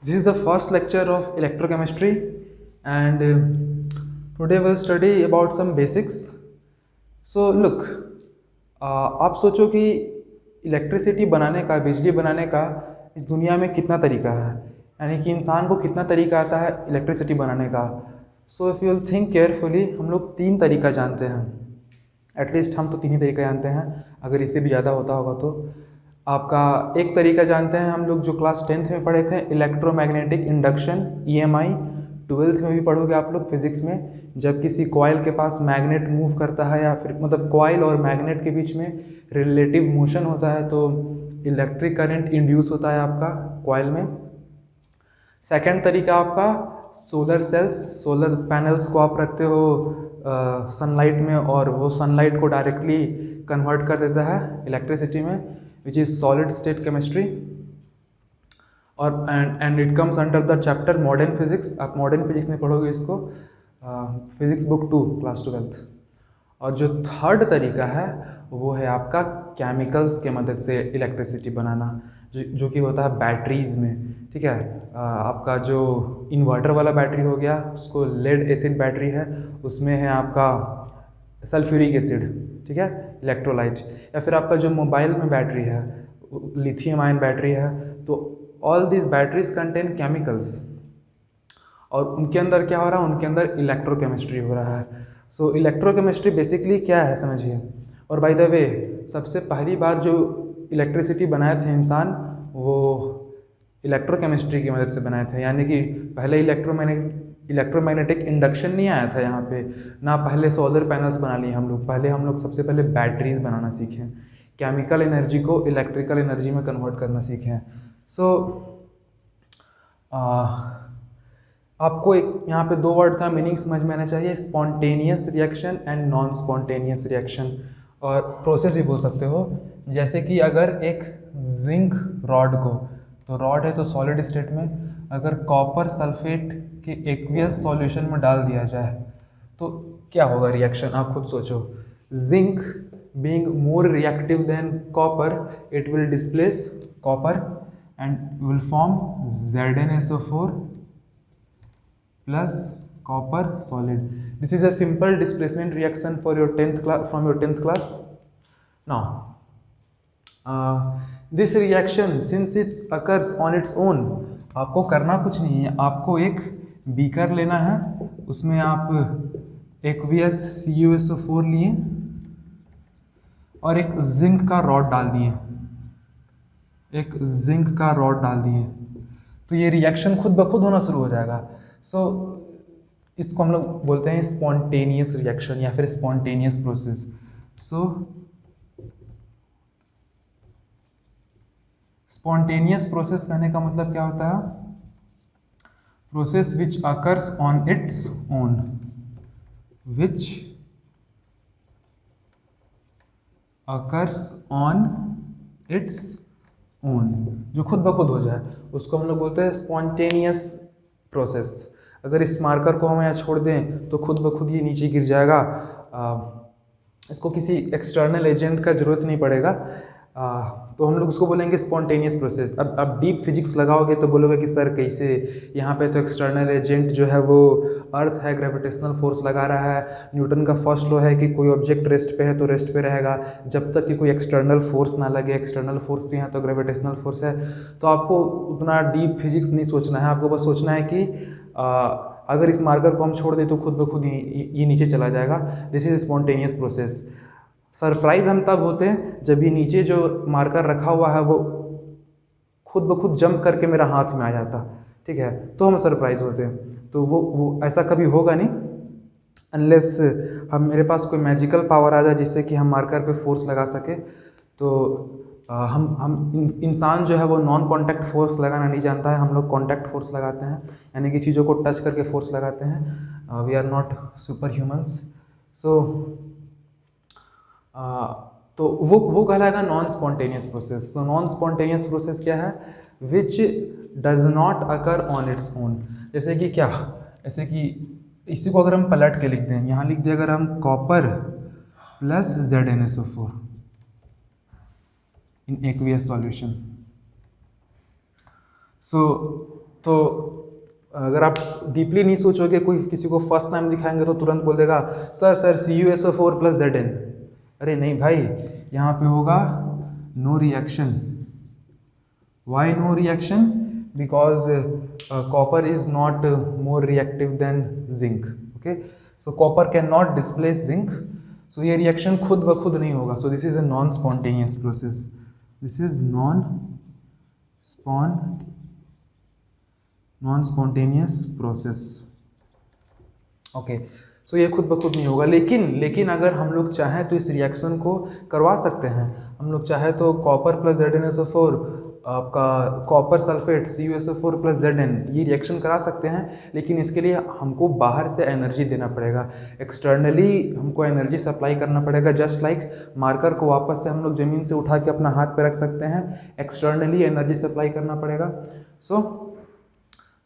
This is the first lecture of electrochemistry, and today we'll study about some basics. So look, आप सोचो कि electricity बनाने का, बिजली बनाने का इस दुनिया में कितना तरीका है, यानी कि इंसान को कितना तरीका आता है इलेक्ट्रिसिटी बनाने का. So if you think carefully, हम लोग 3 तरीका जानते हैं. एटलीस्ट हम तो 3 ही तरीका जानते हैं, अगर इससे भी ज़्यादा होता होगा तो. आपका एक तरीका जानते हैं हम लोग जो क्लास 10th में पढ़े थे, इलेक्ट्रोमैग्नेटिक इंडक्शन, EMI. 12th में भी पढ़ोगे आप लोग फिजिक्स में, जब किसी कॉइल के पास मैग्नेट मूव करता है या फिर मतलब कॉइल और मैग्नेट के बीच में रिलेटिव मोशन होता है तो इलेक्ट्रिक करंट इंड्यूस होता है आपका कॉइल में. सेकंड तरीका आपका सोलर सेल्स, सोलर पैनल्स को आप रखते हो सनलाइट में और वो सनलाइट को डायरेक्टली कन्वर्ट कर देता है इलेक्ट्रिसिटी में, which is solid state chemistry. और and it comes under the chapter modern physics. आप मॉडर्न फिजिक्स में पढ़ोगे इसको, फिजिक्स बुक 2 क्लास 12th. और जो थर्ड तरीका है वो है आपका केमिकल्स के मदद से इलेक्ट्रिसिटी बनाना, जो कि होता है बैटरीज में. ठीक है, आपका जो इन्वर्टर वाला बैटरी हो गया उसको लेड एसिड बैटरी है, उसमें है आपका सल्फ्यूरिक एसिड, ठीक है, इलेक्ट्रोलाइट. या फिर आपका जो मोबाइल में बैटरी है लिथियम आयन बैटरी है, तो all this batteries contain chemicals. और उनके अंदर क्या हो रहा है, उनके अंदर इलेक्ट्रोकेमिस्ट्री हो रहा है. सो इलेक्ट्रोकेमिस्ट्री बेसिकली क्या है समझिए. और बाय द वे, सबसे पहली बार जो इलेक्ट्रिसिटी बनाए थे इंसान, वो इलेक्ट्रोकेमिस्ट्री की मदद से बनाए थे. यानी कि पहले इलेक्ट्रोमैग्नेटिक इंडक्शन नहीं आया था यहाँ पे, ना पहले सोलर पैनल्स बना लिए हम लोग. हम लोग सबसे पहले बैटरीज बनाना सीखे, केमिकल एनर्जी को इलेक्ट्रिकल एनर्जी में कन्वर्ट करना सीखे. सो आपको एक यहाँ पे 2 वर्ड का मीनिंग समझ में आना चाहिए, spontaneous reaction and non spontaneous reaction. और प्रोसेस भी बोल सकते हो. जैसे कि अगर एक जिंक रॉड को, तो रॉड है तो सॉलिड स्टेट में, अगर कॉपर सल्फेट के एक्वियस सॉल्यूशन में डाल दिया जाए तो क्या होगा रिएक्शन, आप खुद सोचो. Zinc being more reactive than copper, it will displace copper and will form ZnSO4 plus copper solid. This is a simple displacement reaction for your 10th class, from your 10th class. Now this reaction, since it occurs on its own, आपको करना कुछ नहीं है. आपको एक beaker लेना है, उसमें आप एक्वियस CuSO4 लिए और एक जिंक का रॉड डाल दिए, तो ये रिएक्शन खुद ब खुद होना शुरू हो जाएगा. सो इसको हम लोग बोलते हैं स्पॉन्टेनियस रिएक्शन या फिर spontaneous process. So spontaneous process कहने का मतलब क्या होता है, process which occurs on its own, जो खुद ब खुद हो जाए, उसको हम लोग बोलते हैं स्पॉन्टेनियस प्रोसेस. अगर इस मार्कर को हम यहाँ छोड़ दें तो खुद ब खुद ये नीचे गिर जाएगा. इसको किसी एक्सटर्नल एजेंट का ज़रूरत नहीं पड़ेगा. तो हम लोग उसको बोलेंगे स्पॉन्टेनियस प्रोसेस. अब डीप फिजिक्स लगाओगे तो बोलोगे कि सर कैसे, यहाँ पे तो एक्सटर्नल एजेंट जो है वो अर्थ है, ग्रेविटेशनल फोर्स लगा रहा है. न्यूटन का फर्स्ट लॉ है कि कोई ऑब्जेक्ट रेस्ट पे है तो रेस्ट पे रहेगा जब तक कि कोई एक्सटर्नल फोर्स ना लगे. एक्सटर्नल फोर्स तो यहाँ तो ग्रेविटेशनल फोर्स है. तो आपको उतना डीप फिजिक्स नहीं सोचना है, आपको बस सोचना है कि अगर इस मार्कर को हम छोड़ दें तो खुद ब खुद ये नीचे चला जाएगा. This is spontaneous process. Surprise हम तब होते हैं जब ये नीचे जो मार्कर रखा हुआ है वो खुद ब खुद जंप करके मेरा हाथ में आ जाता, ठीक है, तो हम सरप्राइज होते हैं. तो वो ऐसा कभी होगा नहीं अनलेस मेरे पास कोई मैजिकल पावर आ जाए जिससे कि हम मार्कर पे फोर्स लगा सके. तो हम इंसान जो है वो नॉन कॉन्टैक्ट फोर्स लगाना नहीं जानता है, हम लोग कॉन्टैक्ट फोर्स लगाते हैं, यानी कि चीज़ों को टच करके फोर्स लगाते हैं. We are not super humans. So तो वो कहलाएगा non spontaneous process. So non spontaneous process क्या है, which does not occur on its own. जैसे कि क्या, जैसे कि इसी को अगर हम पलट के लिख दें, यहाँ लिख दें अगर हम कॉपर प्लस ZnSO4 इन एक्वियस सॉल्यूशन. सो तो अगर आप डीपली नहीं सोचोगे, कोई किसी को फर्स्ट टाइम दिखाएंगे तो तुरंत बोल देगा सर CuSO4 + Zn। अरे नहीं भाई, यहाँ पे होगा no reaction. Why no reaction? Because copper is not more reactive than zinc. Okay, so copper can not displace zinc, so ये रिएक्शन खुद ब खुद नहीं होगा। So this is a non spontaneous process. This is non spontaneous process. Okay, so ये खुद ब खुद नहीं होगा, लेकिन अगर हम लोग चाहें तो इस रिएक्शन को करवा सकते हैं। हम लोग चाहे तो कॉपर + ZnSO4, आपका कॉपर सल्फेट CuSO4 + Zn, ये रिएक्शन करा सकते हैं, लेकिन इसके लिए हमको बाहर से एनर्जी देना पड़ेगा। एक्सटर्नली हमको एनर्जी सप्लाई करना पड़ेगा। जस्ट लाइक मार्कर को वापस से हम लोग ज़मीन से उठा के अपना हाथ पे रख सकते हैं, एक्सटर्नली एनर्जी सप्लाई करना पड़ेगा।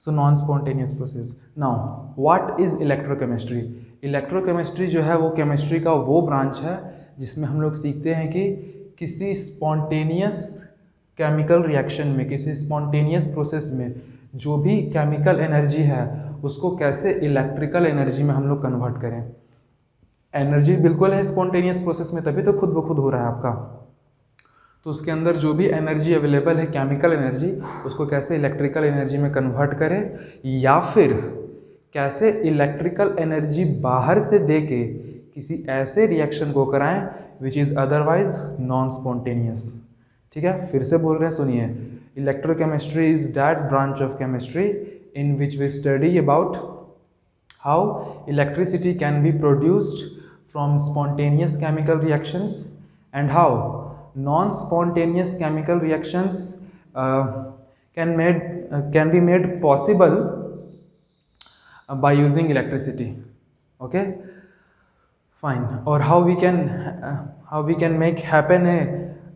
सो non spontaneous process. Now what is electrochemistry? Electrochemistry जो है वो केमिस्ट्री का वो ब्रांच है जिसमें हम लोग सीखते हैं कि किसी स्पॉन्टेनियस केमिकल रिएक्शन में, किसी स्पॉन्टेनियस प्रोसेस में जो भी केमिकल एनर्जी है उसको कैसे इलेक्ट्रिकल एनर्जी में हम लोग कन्वर्ट करें। एनर्जी बिल्कुल है स्पॉन्टेनियस प्रोसेस में, तभी तो खुद ब खुद हो रहा है आपका। तो उसके अंदर जो भी एनर्जी अवेलेबल है, केमिकल एनर्जी, उसको कैसे इलेक्ट्रिकल एनर्जी में कन्वर्ट करें, या फिर कैसे इलेक्ट्रिकल एनर्जी बाहर से दे के किसी ऐसे रिएक्शन को कराएं which is otherwise non spontaneous. ठीक है, फिर से बोल रहे हैं, सुनिए। Electrochemistry is that branch of chemistry in which we study about how electricity can be produced from spontaneous chemical reactions and how non-spontaneous chemical reactions can be made possible by using electricity. Okay, fine. Or how we can make happen a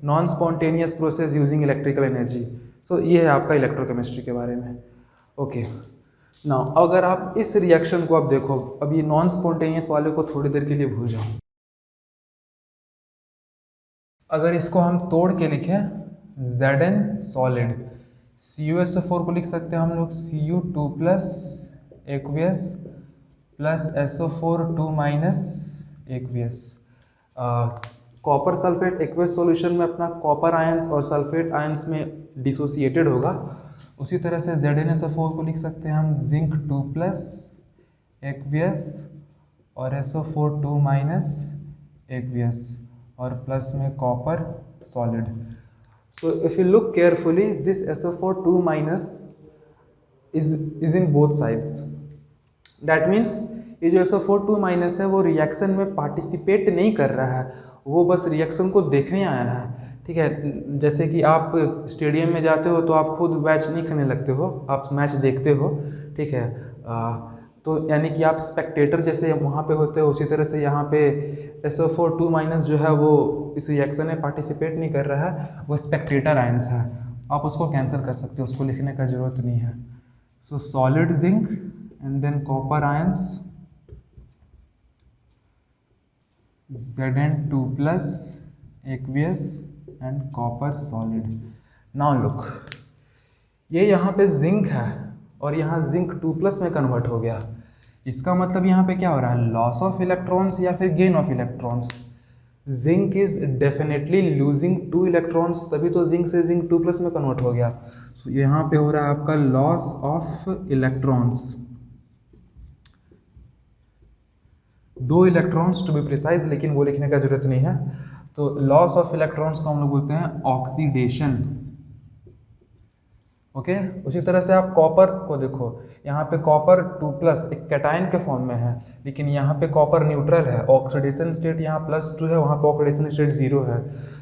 non-spontaneous process using electrical energy. So ये है आपका electrochemistry के बारे में। Okay, now अगर आप इस reaction को आप देखो, अब ये नॉन स्पॉन्टेनियस वाले को थोड़ी देर के लिए भूल जाओ। अगर इसको हम तोड़ के लिखें Zn सॉलिड, CuSO4 को लिख सकते हैं हम लोग Cu2 + aqueous + SO4 2 - aqueous। Copper sulphate aqueous solution में अपना कॉपर आयंस और सल्फेट आयंस में डिसोसिएटेड होगा। उसी तरह से ZnSO4 को लिख सकते हैं हम Zinc2 + aqueous और SO4 2 - aqueous और प्लस में copper solid. So if you look carefully, this SO4 2 - is in both sides. That means ये जो SO4 2 - है वो रिएक्शन में पार्टिसिपेट नहीं कर रहा है, वो बस रिएक्शन को देखने आया है। ठीक है, जैसे कि आप स्टेडियम में जाते हो तो आप खुद मैच नहीं खेलने लगते हो, आप मैच देखते हो। ठीक है, तो यानी कि आप स्पेक्टेटर जैसे वहाँ पे होते हो, उसी तरह से यहाँ पे SO4 2 जो है वो इस रिएक्शन में पार्टिसिपेट नहीं कर रहा है, वो स्पेक्टेटर आयंस है। आप उसको कैंसिल कर सकते हो, उसको लिखने का ज़रूरत नहीं है। सो solid zinc and than copper ions Zn2 + aqueous and copper solid. Now look, ये यहाँ पे जिंक है और यहाँ Zinc2+ में कन्वर्ट हो गया। इसका मतलब यहाँ पे क्या हो रहा है, लॉस ऑफ इलेक्ट्रॉन्स या फिर gain of electrons. Zinc is definitely losing 2 electrons, तभी तो जिंक से Zinc2+ में कन्वर्ट हो गया। तो यहाँ पे हो रहा है आपका loss of electrons, 2 electrons to be precise, लेकिन वो लिखने का जरूरत नहीं है। तो लॉस ऑफ इलेक्ट्रॉन्स को हम लोग बोलते हैं ऑक्सीडेशन। ओके, उसी तरह से आप कॉपर को देखो, यहाँ पे कॉपर 2+ एक कैटायन के फॉर्म में है, लेकिन यहाँ पे कॉपर न्यूट्रल है, ऑक्सीडेशन स्टेट यहाँ +2 है, वहाँ पे ऑक्सीडेशन स्टेट 0 है।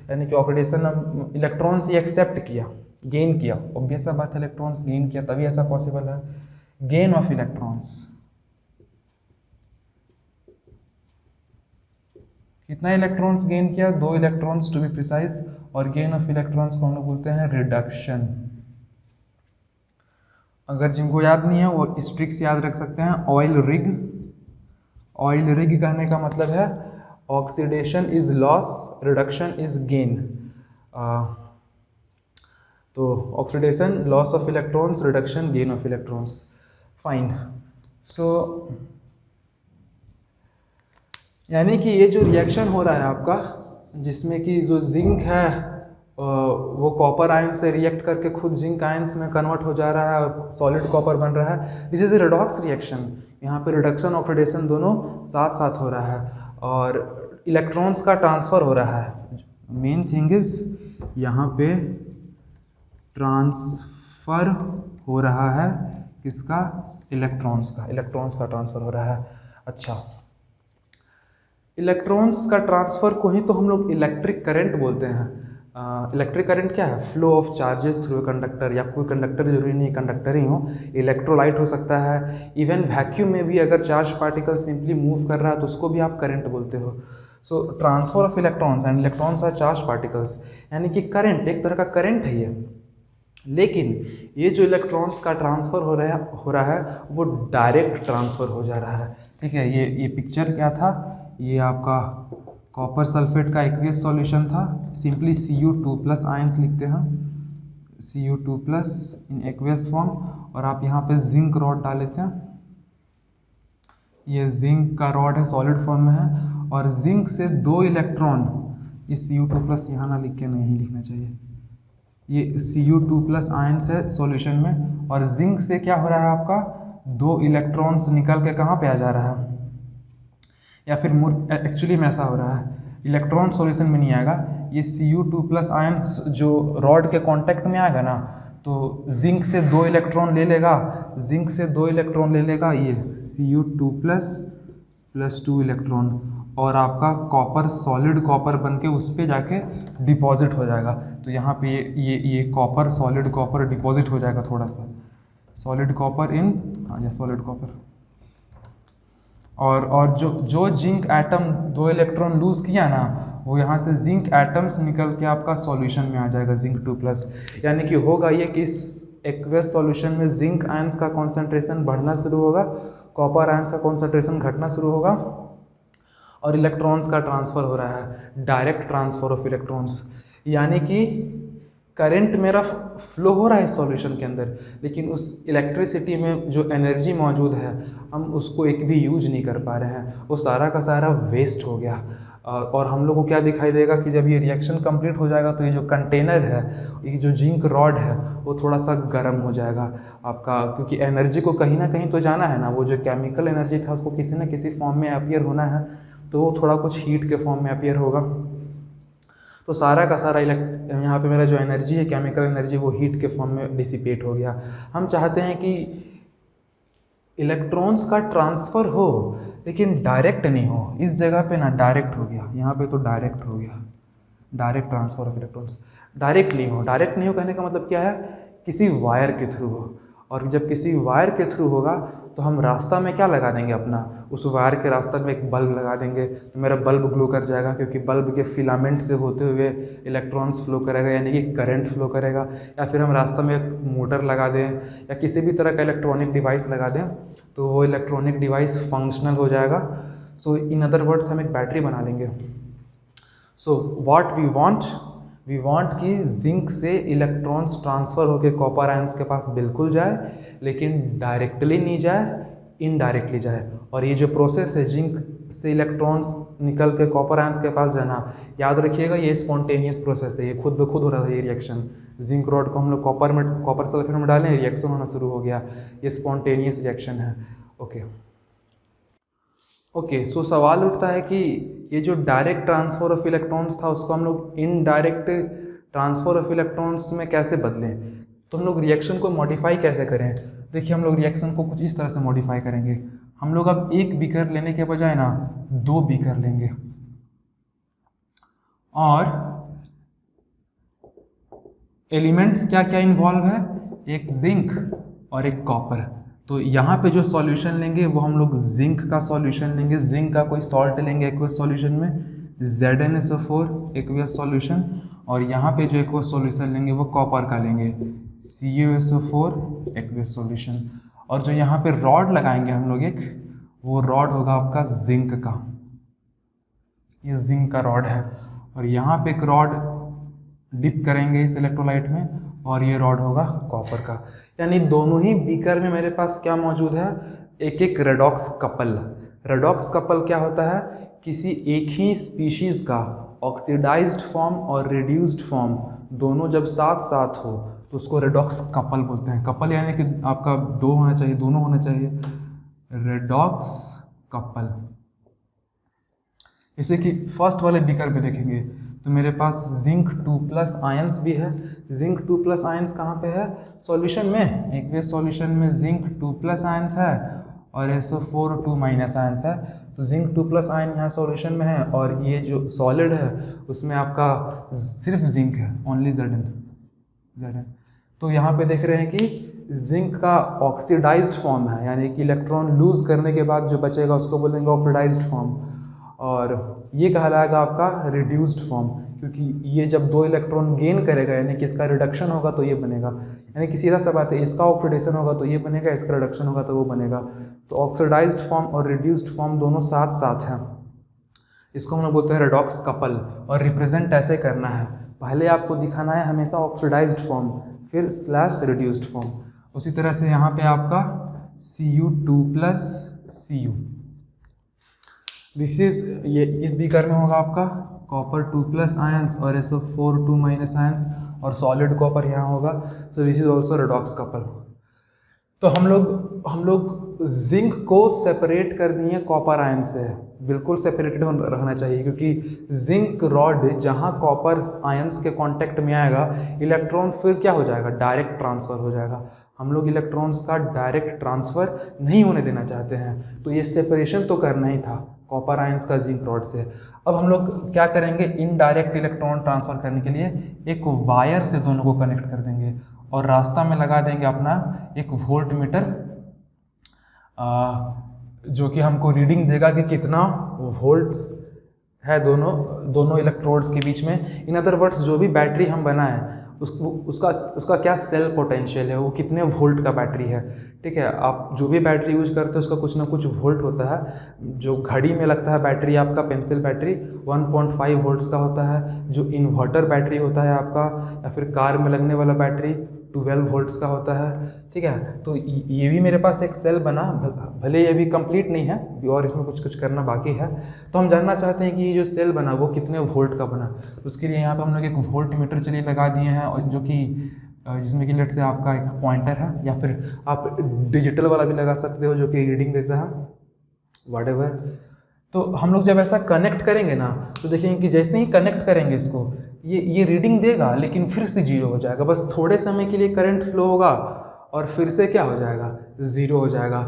यानी कि ऑक्सीडेशन इलेक्ट्रॉन्स ये एक्सेप्ट किया, गेन किया। ऑब्वियस सा बात है, इलेक्ट्रॉन्स गेन किया तभी ऐसा पॉसिबल है। गेन ऑफ इलेक्ट्रॉन्स, कितना इलेक्ट्रॉन्स गेन किया, 2 इलेक्ट्रॉन्स टू बी प्रिसाइज। और गेन ऑफ इलेक्ट्रॉन्स को हम लोग बोलते हैं रिडक्शन। अगर जिनको याद नहीं है वो इस ट्रिक से याद रख सकते हैं, ऑयल रिग। ऑयल रिग कहने का मतलब है oxidation is loss, reduction is gain. तो oxidation, loss of electrons, reduction, gain of electrons, fine. So यानी कि ये जो रिएक्शन हो रहा है आपका, जिसमें कि जो जिंक है वो कॉपर आयन से रिएक्ट करके खुद जिंक आयंस में कन्वर्ट हो जा रहा है और सॉलिड कॉपर बन रहा है, this is A redox reaction. यहाँ पे रिडक्शन ऑक्सीडेशन दोनों साथ साथ हो रहा है और इलेक्ट्रॉन्स का ट्रांसफ़र हो रहा है। मेन थिंग इज यहाँ पे ट्रांसफ़र हो रहा है किसका, इलेक्ट्रॉन्स का ट्रांसफ़र हो रहा है। अच्छा, इलेक्ट्रॉन्स का ट्रांसफ़र को ही तो हम लोग इलेक्ट्रिक करंट बोलते हैं। इलेक्ट्रिक करंट क्या है, flow of charges through conductor, या कोई कंडक्टर जरूरी नहीं कंडक्टर ही हो, इलेक्ट्रोलाइट हो सकता है, इवन वैक्यूम में भी अगर चार्ज पार्टिकल सिंपली मूव कर रहा है तो उसको भी आप करंट बोलते हो। So transfer of electrons and electrons are charge particles, यानी कि करंट, एक तरह का करंट है ये। लेकिन ये जो इलेक्ट्रॉन्स का ट्रांसफ़र हो रहा है वो डायरेक्ट ट्रांसफ़र हो जा रहा है। ठीक है, ये पिक्चर क्या था, ये आपका कॉपर सल्फेट का एक्वियस सॉल्यूशन था। सिंपली Cu2+ आयंस लिखते हैं, Cu2+ इन एक्वियस फॉर्म, और आप यहाँ पे जिंक रॉड डाल लेते हैं। ये जिंक का रॉड है, सॉलिड फॉर्म में है, और जिंक से 2 इलेक्ट्रॉन, ये Cu2+ यहाँ ना लिख के नहीं लिखना चाहिए, ये Cu2+ आयंस है सॉल्यूशन में, और जिंक से क्या हो रहा है आपका, 2 इलेक्ट्रॉन्स निकल के कहाँ पे आ जा रहा है, या फिर एक्चुअली में ऐसा हो रहा है, इलेक्ट्रॉन सॉल्यूशन में नहीं आएगा, ये Cu2+ आयंस जो रॉड के कांटेक्ट में आएगा ना, तो जिंक से 2 इलेक्ट्रॉन ले लेगा, ये Cu2++2 इलेक्ट्रॉन, और आपका कॉपर, सॉलिड कॉपर बन के उस पर जाके डिपॉजिट हो जाएगा। तो यहाँ पे ये कॉपर, सॉलिड कॉपर डिपॉजिट हो जाएगा, थोड़ा सा सॉलिड कॉपर इन, या सॉलिड कॉपर, और जो जिंक एटम 2 इलेक्ट्रॉन लूज़ किया ना, वो यहाँ से जिंक एटम्स निकल के आपका सॉल्यूशन में आ जाएगा, Zinc2+। यानी कि होगा ये कि इस एक्वेस सॉल्यूशन में जिंक आयंस का कॉन्सेंट्रेशन बढ़ना शुरू होगा, कॉपर आयंस का कॉन्सेंट्रेशन घटना शुरू होगा, और इलेक्ट्रॉन्स का ट्रांसफ़र हो रहा है, डायरेक्ट ट्रांसफ़र ऑफ इलेक्ट्रॉन्स। यानी कि करंट मेरा फ्लो हो रहा है इस सॉल्यूशन के अंदर, लेकिन उस इलेक्ट्रिसिटी में जो एनर्जी मौजूद है हम उसको एक भी यूज नहीं कर पा रहे हैं, वो सारा का सारा वेस्ट हो गया। और हम लोग को क्या दिखाई देगा कि जब ये रिएक्शन कंप्लीट हो जाएगा तो ये जो कंटेनर है, ये जो जिंक रॉड है, वो थोड़ा सा गर्म हो जाएगा आपका, क्योंकि एनर्जी को कहीं ना कहीं तो जाना है ना, वो जो केमिकल एनर्जी था उसको किसी न किसी फॉर्म में अपीयर होना है, तो वो थोड़ा कुछ हीट के फॉर्म में अपीयर होगा। तो सारा का सारा यहाँ पे मेरा जो एनर्जी है, केमिकल एनर्जी, वो हीट के फॉर्म में डिसिपेट हो गया। हम चाहते हैं कि इलेक्ट्रॉन्स का ट्रांसफ़र हो लेकिन डायरेक्ट नहीं हो, इस जगह पे ना डायरेक्ट हो गया, यहाँ पे तो डायरेक्ट हो गया, direct transfer of electrons. Direct नहीं हो कहने का मतलब क्या है, किसी वायर के थ्रू हो, और जब किसी वायर के थ्रू होगा तो हम रास्ता में क्या लगा देंगे अपना, उस वायर के रास्ते में एक बल्ब लगा देंगे, तो मेरा बल्ब ग्लो कर जाएगा, क्योंकि बल्ब के फिलामेंट से होते हुए इलेक्ट्रॉन्स फ्लो करेगा, यानी कि करंट फ्लो करेगा। या फिर हम रास्ता में एक मोटर लगा दें या किसी भी तरह का इलेक्ट्रॉनिक डिवाइस लगा दें, तो वो इलेक्ट्रॉनिक डिवाइस फंक्शनल हो जाएगा। सो इन अदर वर्ड्स हम एक बैटरी बना लेंगे। सो व्हाट वी वांट कि जिंक से इलेक्ट्रॉन्स ट्रांसफ़र होकर कॉपर आयंस के पास बिल्कुल जाए, लेकिन डायरेक्टली नहीं जाए, इनडायरेक्टली जाए। और ये जो प्रोसेस है जिंक से इलेक्ट्रॉन्स निकल के कॉपर आयंस के पास जाना, याद रखिएगा ये स्पॉन्टेनियस प्रोसेस है, ये खुद ब खुद हो रहा था ये रिएक्शन। जिंक रॉड को हम लोग कॉपर सल्फेट में डालें, रिएक्शन होना शुरू हो गया, ये स्पॉन्टेनियस रिएक्शन है। ओके, सो सवाल उठता है कि ये जो डायरेक्ट ट्रांसफ़र ऑफ इलेक्ट्रॉन्स था उसको हम लोग इनडायरेक्ट ट्रांसफ़र ऑफ इलेक्ट्रॉन्स में कैसे बदलें, तो हम लोग रिएक्शन को मॉडिफाई कैसे करें। देखिए, हम लोग रिएक्शन को कुछ इस तरह से मॉडिफाई करेंगे। हम लोग अब 1 बीकर लेने के बजाय ना 2 बीकर लेंगे, और एलिमेंट्स क्या क्या इन्वॉल्व है, एक जिंक और एक कॉपर। तो यहाँ पे जो सॉल्यूशन लेंगे वो हम लोग जिंक का सॉल्यूशन लेंगे, जिंक का कोई सॉल्ट लेंगे एक्वस सॉल्यूशन में, ZnSO4 एक्वस सॉल्यूशन, और यहाँ पे जो एक्वस सॉल्यूशन लेंगे वो कॉपर का लेंगे, CuSO4 एक्वस सॉल्यूशन। और जो यहाँ पे रॉड लगाएंगे हम लोग एक, वो रॉड होगा आपका जिंक का, ये जिंक का रॉड है। और यहाँ पे एक रॉड डिप करेंगे इस इलेक्ट्रोलाइट में, और ये रॉड होगा कॉपर का। यानी दोनों ही बीकर में मेरे पास क्या मौजूद है, एक एक रेडॉक्स कपल। रेडॉक्स कपल क्या होता है, किसी एक ही स्पीशीज़ का ऑक्सीडाइज्ड फॉर्म और रिड्यूस्ड फॉर्म दोनों जब साथ साथ हो तो उसको रेडॉक्स कपल बोलते हैं। कपल यानी कि आपका दो होना चाहिए, दोनों होना चाहिए, रेडॉक्स कपल। जैसे कि फर्स्ट वाले बीकर में देखेंगे तो मेरे पास जिंक 2+ आयंस भी है। जिंक 2+ आयंस कहाँ पे है, सॉल्यूशन में, एक्वेस सॉल्यूशन में जिंक 2+ आयंस है और SO4 2- आयंस है। तो जिंक 2+ आयन यहाँ सॉल्यूशन में है और ये जो सॉलिड है उसमें आपका सिर्फ जिंक है, ओनली Zn। तो यहाँ पे देख रहे हैं कि जिंक का ऑक्सीडाइज्ड फॉर्म है, यानी कि इलेक्ट्रॉन लूज करने के बाद जो बचेगा उसको बोलेंगे ऑक्सीडाइज्ड फॉर्म, और ये कहलाएगा आपका रिड्यूस्ड फॉर्म, क्योंकि ये जब 2 इलेक्ट्रॉन गेन करेगा यानी कि इसका रिडक्शन होगा तो ये बनेगा। यानी कि सीधा सा बात है, इसका ऑक्सीडेशन होगा तो ये बनेगा, इसका रिडक्शन होगा तो वो बनेगा। तो ऑक्सीडाइज्ड फॉर्म और रिड्यूस्ड फॉर्म दोनों साथ साथ हैं, इसको हम लोग बोलते हैं रेडॉक्स कपल। और रिप्रेजेंट ऐसे करना है, पहले आपको दिखाना है हमेशा ऑक्सीडाइज्ड फॉर्म, फिर / रिड्यूस्ड फॉर्म। उसी तरह से यहाँ पे आपका Cu2+ Cu, दिस इज, ये इस बीकर में होगा आपका कॉपर 2+ आयंस और SO4 2- आयंस और सॉलिड कॉपर यहाँ होगा। So this is also redox couple. तो हम लोग जिंक को सेपरेट कर दिए कॉपर आयन से, बिल्कुल सेपरेटेड रहना चाहिए, क्योंकि जिंक रॉड जहाँ कॉपर आयंस के कांटेक्ट में आएगा इलेक्ट्रॉन फिर क्या हो जाएगा, डायरेक्ट ट्रांसफ़र हो जाएगा। हम लोग इलेक्ट्रॉन्स का डायरेक्ट ट्रांसफ़र नहीं होने देना चाहते हैं, तो ये सेपरेशन तो करना ही था कॉपर आयंस का जिंक रॉड से। अब हम लोग क्या करेंगे, इनडायरेक्ट इलेक्ट्रॉन ट्रांसफ़र करने के लिए एक वायर से दोनों को कनेक्ट कर देंगे और रास्ता में लगा देंगे अपना एक वोल्ट मीटर, जो कि हमको रीडिंग देगा कि कितना वोल्ट्स है दोनों इलेक्ट्रोड्स के बीच में। इन अदर वर्ड्स, जो भी बैटरी हम बनाएं उसका क्या सेल पोटेंशियल है, वो कितने वोल्ट का बैटरी है। ठीक है, आप जो भी बैटरी यूज करते हैं उसका कुछ ना कुछ वोल्ट होता है। जो घड़ी में लगता है बैटरी, आपका पेंसिल बैटरी 1.5 वोल्ट्स का होता है। जो इन्वर्टर बैटरी होता है आपका, या फिर कार में लगने वाला बैटरी 12 वोल्ट्स का होता है। ठीक है, तो ये भी मेरे पास एक सेल बना, भले ये भी कंप्लीट नहीं है और इसमें कुछ करना बाकी है। तो हम जानना चाहते हैं कि ये जो सेल बना वो कितने वोल्ट का बना। उसके लिए यहाँ पे हम लोग एक वोल्ट मीटर चलिए लगा दिए हैं, और जो कि जिसमें कि लेट से आपका एक पॉइंटर है, या फिर आप डिजिटल वाला भी लगा सकते हो जो कि रीडिंग देता है, व्हाटएवर। तो हम लोग जब ऐसा कनेक्ट करेंगे ना तो देखेंगे कि जैसे ही कनेक्ट करेंगे इसको, ये रीडिंग देगा लेकिन फिर से जीरो हो जाएगा। बस थोड़े समय के लिए करंट फ्लो होगा और फिर से क्या हो जाएगा, ज़ीरो हो जाएगा।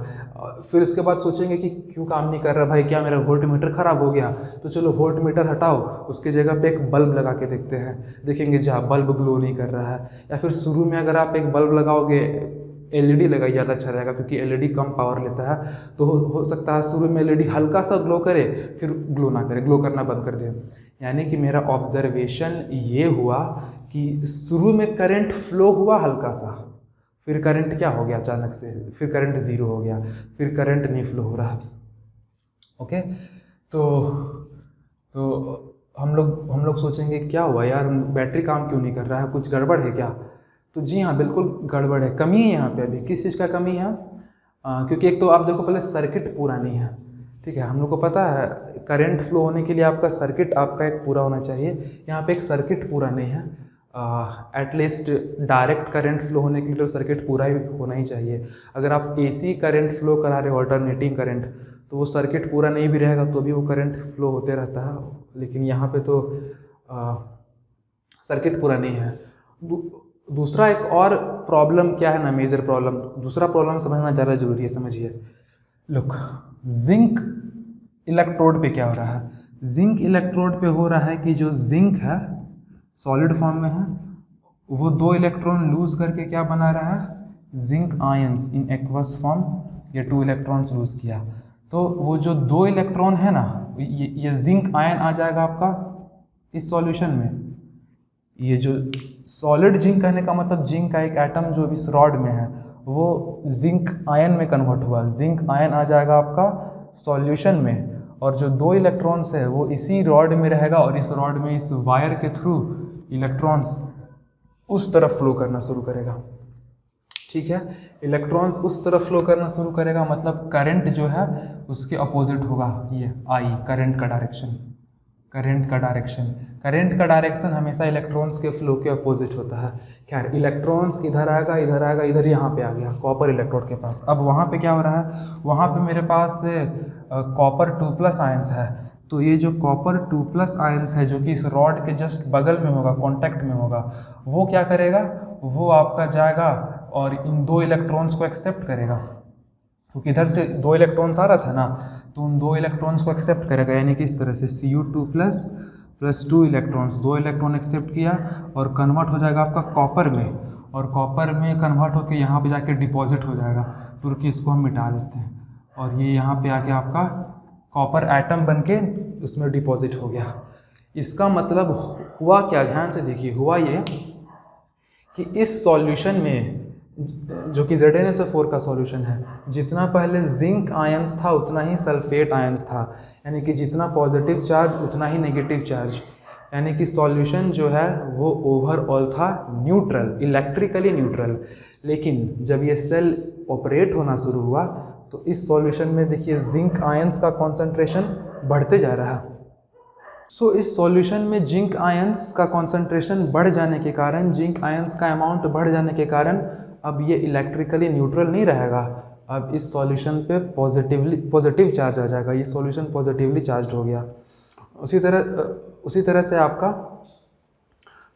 फिर उसके बाद सोचेंगे कि क्यों काम नहीं कर रहा भाई, क्या मेरा वोल्ट मीटर ख़राब हो गया। तो चलो वोल्ट मीटर हटाओ, उसके जगह पे एक बल्ब लगा के देखते हैं, देखेंगे जहाँ बल्ब ग्लो नहीं कर रहा है। या फिर शुरू में अगर आप एक बल्ब लगाओगे, LED लगाई ज़्यादा अच्छा रहेगा, क्योंकि LED कम पावर लेता है। तो हो सकता है शुरू में LED हल्का सा ग्लो करे, फिर ग्लो ना करे, ग्लो करना बंद कर दे। यानी कि मेरा ऑब्जर्वेशन ये हुआ कि शुरू में करंट फ्लो हुआ हल्का सा, फिर करंट क्या हो गया अचानक से, फिर करंट ज़ीरो हो गया, फिर करंट नहीं फ्लो हो रहा। ओके, तो हम लोग सोचेंगे क्या हुआ यार, बैटरी काम क्यों नहीं कर रहा है, कुछ गड़बड़ है क्या। तो जी हाँ, बिल्कुल गड़बड़ है, कमी है यहाँ पे। अभी किस चीज़ का कमी है, क्योंकि एक तो आप देखो पहले सर्किट पूरा नहीं है। ठीक है, हम लोग को पता है करंट फ्लो होने के लिए आपका सर्किट आपका एक पूरा होना चाहिए, यहाँ पे एक सर्किट पूरा नहीं है। एटलीस्ट डायरेक्ट करंट फ्लो होने के लिए तो सर्किट पूरा ही होना ही चाहिए। अगर आप AC करंट फ्लो करा रहे हो, अल्टरनेटिंग करंट, तो वो सर्किट पूरा नहीं भी रहेगा तो भी वो करंट फ्लो होते रहता है। लेकिन यहाँ पे तो सर्किट पूरा नहीं है। दूसरा एक और प्रॉब्लम क्या है ना, मेजर प्रॉब्लम, दूसरा प्रॉब्लम समझना ज़्यादा जरूरी है, समझिए। लुक, जिंक इलेक्ट्रोड पे क्या हो रहा है, जिंक इलेक्ट्रोड पे हो रहा है कि जो जिंक है सॉलिड फॉर्म में है, वो 2 इलेक्ट्रॉन लूज करके क्या बना रहा है, zinc ions in aqueous form, ये 2 इलेक्ट्रॉन्स लूज किया। तो वो जो 2 इलेक्ट्रॉन है ना, ये जिंक आयन आ जाएगा आपका इस सॉल्यूशन में। ये जो सॉलिड जिंक कहने का मतलब जिंक का एक एटम जो इस रॉड में है वो जिंक आयन में कन्वर्ट हुआ, जिंक आयन आ जाएगा आपका सॉल्यूशन में, और जो 2 इलेक्ट्रॉन्स है वो इसी रॉड में रहेगा, और इस रॉड में इस वायर के थ्रू इलेक्ट्रॉन्स उस तरफ फ्लो करना शुरू करेगा। ठीक है, इलेक्ट्रॉन्स उस तरफ फ्लो करना शुरू करेगा, मतलब करंट जो है उसके अपोजिट होगा। ये आई करंट का डायरेक्शन, करंट का डायरेक्शन, करंट का डायरेक्शन हमेशा इलेक्ट्रॉन्स के फ्लो के अपोजिट होता है। खैर, इलेक्ट्रॉन्स इधर आएगा, इधर आएगा, इधर यहाँ पे आ गया कॉपर इलेक्ट्रोड के पास। अब वहाँ पे क्या हो रहा है, वहाँ पे मेरे पास कॉपर 2+ आयंस है। तो ये जो कॉपर 2+ आयंस है जो कि इस रॉड के जस्ट बगल में होगा, कॉन्टैक्ट में होगा, वो क्या करेगा, वो आपका जाएगा और इन 2 इलेक्ट्रॉन्स को एक्सेप्ट करेगा, क्योंकि इधर से 2 इलेक्ट्रॉन्स आ रहा था ना, तो उन 2 इलेक्ट्रॉन्स को एक्सेप्ट करेगा, यानी कि इस तरह से Cu2+ 2 इलेक्ट्रॉन्स, 2 इलेक्ट्रॉन एक्सेप्ट किया और कन्वर्ट हो जाएगा आपका कॉपर में, और कॉपर में कन्वर्ट होकर यहाँ पे जाके डिपॉजिट हो जाएगा, तुर्की इसको हम मिटा देते हैं, और ये यहाँ पे आके आपका कॉपर एटम बन के उसमें डिपॉजिट हो गया। इसका मतलब हुआ क्या, ध्यान से देखिए, हुआ ये कि इस सॉल्यूशन में जो कि ZnSO4 का सॉल्यूशन है, जितना पहले जिंक आयंस था उतना ही सल्फेट आयंस था, यानी कि जितना पॉजिटिव चार्ज उतना ही नेगेटिव चार्ज, यानी कि सॉल्यूशन जो है वो ओवरऑल था न्यूट्रल, इलेक्ट्रिकली न्यूट्रल। लेकिन जब ये सेल ऑपरेट होना शुरू हुआ तो इस सॉल्यूशन में देखिए जिंक आयंस का कॉन्सेंट्रेशन बढ़ते जा रहा है। सो इस सॉल्यूशन में जिंक आयंस का कॉन्सेंट्रेशन बढ़ जाने के कारण, जिंक आयंस का अमाउंट बढ़ जाने के कारण अब ये इलेक्ट्रिकली न्यूट्रल नहीं रहेगा, अब इस सॉल्यूशन पे पॉजिटिव चार्ज आ जाएगा, ये सॉल्यूशन पॉजिटिवली चार्ज हो गया। उसी तरह से आपका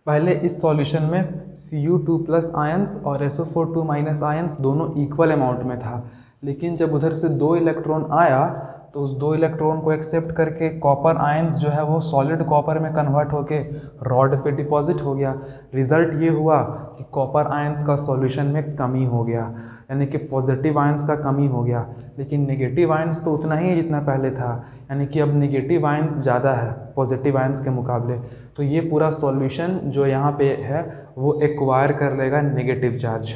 पहले इस सॉल्यूशन में Cu2+ आयंस और SO4 आयंस दोनों इक्वल अमाउंट में था, लेकिन जब उधर से 2 इलेक्ट्रॉन आया तो उस 2 इलेक्ट्रॉन को एक्सेप्ट करके कॉपर आयंस जो है वो सॉलिड कॉपर में कन्वर्ट होके रॉड पे डिपॉजिट हो गया। रिजल्ट ये हुआ कि कॉपर आयंस का सॉल्यूशन में कमी हो गया, यानी कि पॉजिटिव आयंस का कमी हो गया, लेकिन नेगेटिव आयंस तो उतना ही जितना पहले था, यानी कि अब नेगेटिव आयंस ज़्यादा है पॉजिटिव आयंस के मुकाबले। तो ये पूरा सॉल्यूशन जो यहाँ पे है वो एक्वायर कर लेगा नेगेटिव चार्ज।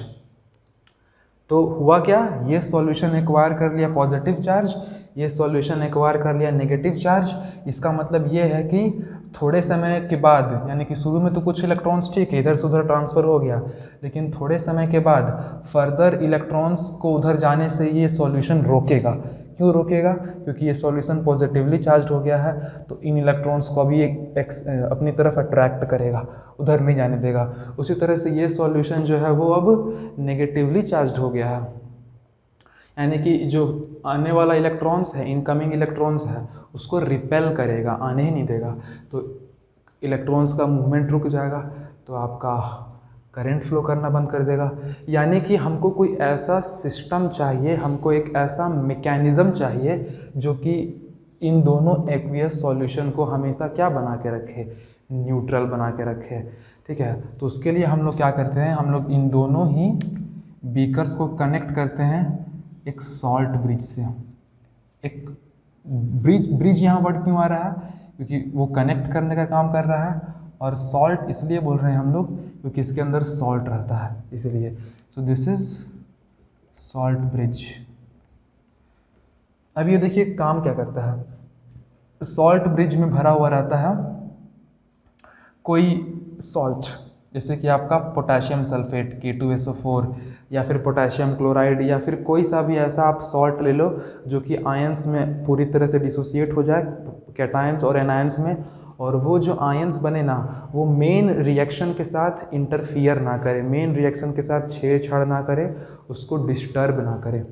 तो हुआ क्या, ये सॉल्यूशन एक्वायर कर लिया पॉजिटिव चार्ज, ये सॉल्यूशन एक्वायर कर लिया नेगेटिव चार्ज। इसका मतलब ये है कि थोड़े समय के बाद, यानी कि शुरू में तो कुछ इलेक्ट्रॉन्स ठीक है इधर से उधर ट्रांसफ़र हो गया, लेकिन थोड़े समय के बाद फर्दर इलेक्ट्रॉन्स को उधर जाने से ये सॉल्यूशन रोकेगा। क्यों रोकेगा, क्योंकि ये सॉल्यूशन पॉजिटिवली चार्ज हो गया है, तो इन इलेक्ट्रॉन्स को अभी अपनी तरफ अट्रैक्ट करेगा, उधर नहीं जाने देगा। उसी तरह से ये सॉल्यूशन जो है वो अब नेगेटिवली चार्ज हो गया है, यानी कि जो आने वाला इलेक्ट्रॉन्स है, इनकमिंग इलेक्ट्रॉन्स है, उसको रिपेल करेगा, आने ही नहीं देगा, तो इलेक्ट्रॉन्स का मूवमेंट रुक जाएगा, तो आपका करंट फ्लो करना बंद कर देगा। यानी कि हमको कोई ऐसा सिस्टम चाहिए, हमको एक ऐसा मैकेनिज़्म चाहिए जो कि इन दोनों एक्वियस सॉल्यूशन को हमेशा क्या बना के रखे, न्यूट्रल बना के रखे। ठीक है, तो उसके लिए हम लोग क्या करते हैं, हम लोग इन दोनों ही बीकर्स को कनेक्ट करते हैं एक सॉल्ट ब्रिज से। एक ब्रिज यहाँ वर्ड क्यों आ रहा है, क्योंकि वो कनेक्ट करने का काम कर रहा है, और सॉल्ट इसलिए बोल रहे हैं हम लोग क्योंकि इसके अंदर सॉल्ट रहता है, इसलिए। तो दिस इज सॉल्ट ब्रिज। अब ये देखिए काम क्या करता है, सॉल्ट ब्रिज में भरा हुआ रहता है कोई सॉल्ट, जैसे कि आपका पोटेशियम सल्फेट K2SO4, या फिर पोटेशियम क्लोराइड, या फिर कोई सा भी ऐसा आप सॉल्ट ले लो जो कि आयंस में पूरी तरह से डिसोसिएट हो जाए, कैटायंस और एनायंस में, और वो जो आयंस बने ना वो मेन रिएक्शन के साथ इंटरफियर ना करे, मेन रिएक्शन के साथ छेड़छाड़ ना करे, उसको डिस्टर्ब ना करे,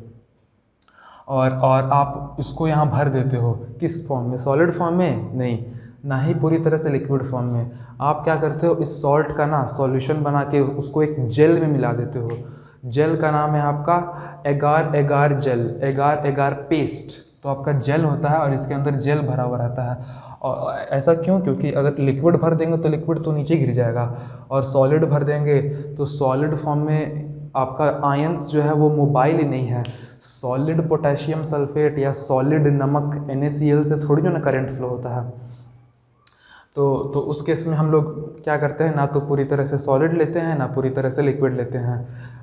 और आप उसको यहाँ भर देते हो किस फॉर्म में, सॉलिड फॉर्म में नहीं, ना ही पूरी तरह से लिक्विड फॉर्म में। आप क्या करते हो, इस सॉल्ट का ना सॉल्यूशन बना के उसको एक जेल में मिला देते हो। जेल का नाम है आपका एगार जेल, एगार पेस्ट। तो आपका जेल होता है और इसके अंदर जेल भरा हुआ रहता है। और ऐसा क्यों, क्योंकि अगर लिक्विड भर देंगे तो लिक्विड तो नीचे गिर जाएगा, और सॉलिड भर देंगे तो सॉलिड फॉर्म में आपका आयंस जो है वो मोबाइल ही नहीं है। सॉलिड पोटेशियम सल्फेट या सॉलिड नमक NaCl से थोड़ी जो ना करंट फ्लो होता है। तो उस केस में हम लोग क्या करते हैं, ना तो पूरी तरह से सॉलिड लेते हैं ना पूरी तरह से लिक्विड लेते हैं,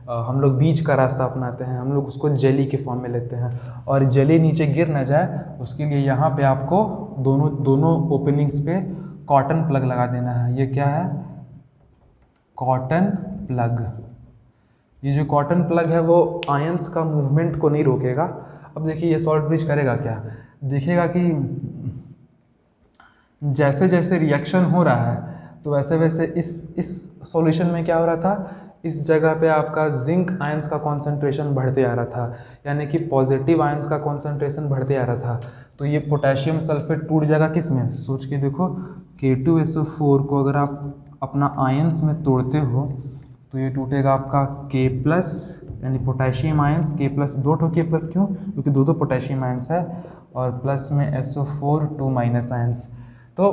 हम लोग बीच का रास्ता अपनाते हैं, हम लोग उसको जेली के फॉर्म में लेते हैं। और जेली नीचे गिर ना जाए उसके लिए यहाँ पे आपको दोनों ओपनिंग्स पे कॉटन प्लग लगा देना है। ये क्या है, कॉटन प्लग। ये जो कॉटन प्लग है वो आयंस का मूवमेंट को नहीं रोकेगा। अब देखिए ये सॉल्ट ब्रिज करेगा क्या, देखिएगा कि जैसे जैसे रिएक्शन हो रहा है तो वैसे वैसे इस सॉल्यूशन में क्या हो रहा था, इस जगह पे आपका जिंक आयंस का कॉन्सेंट्रेशन बढ़ते आ रहा था, यानी कि पॉजिटिव आयंस का कॉन्सेंट्रेशन बढ़ते आ रहा था। तो ये पोटेशियम सल्फेट टूट जाएगा किस में, सोच के देखो, K2SO4 को अगर आप अपना आयंस में तोड़ते हो तो ये टूटेगा आपका K+, यानी पोटेशियम आयंस K+, दो ठो K+ क्यों, क्योंकि दो पोटेशियम आयंस है, और प्लस में SO4 2 माइनस आयंस। तो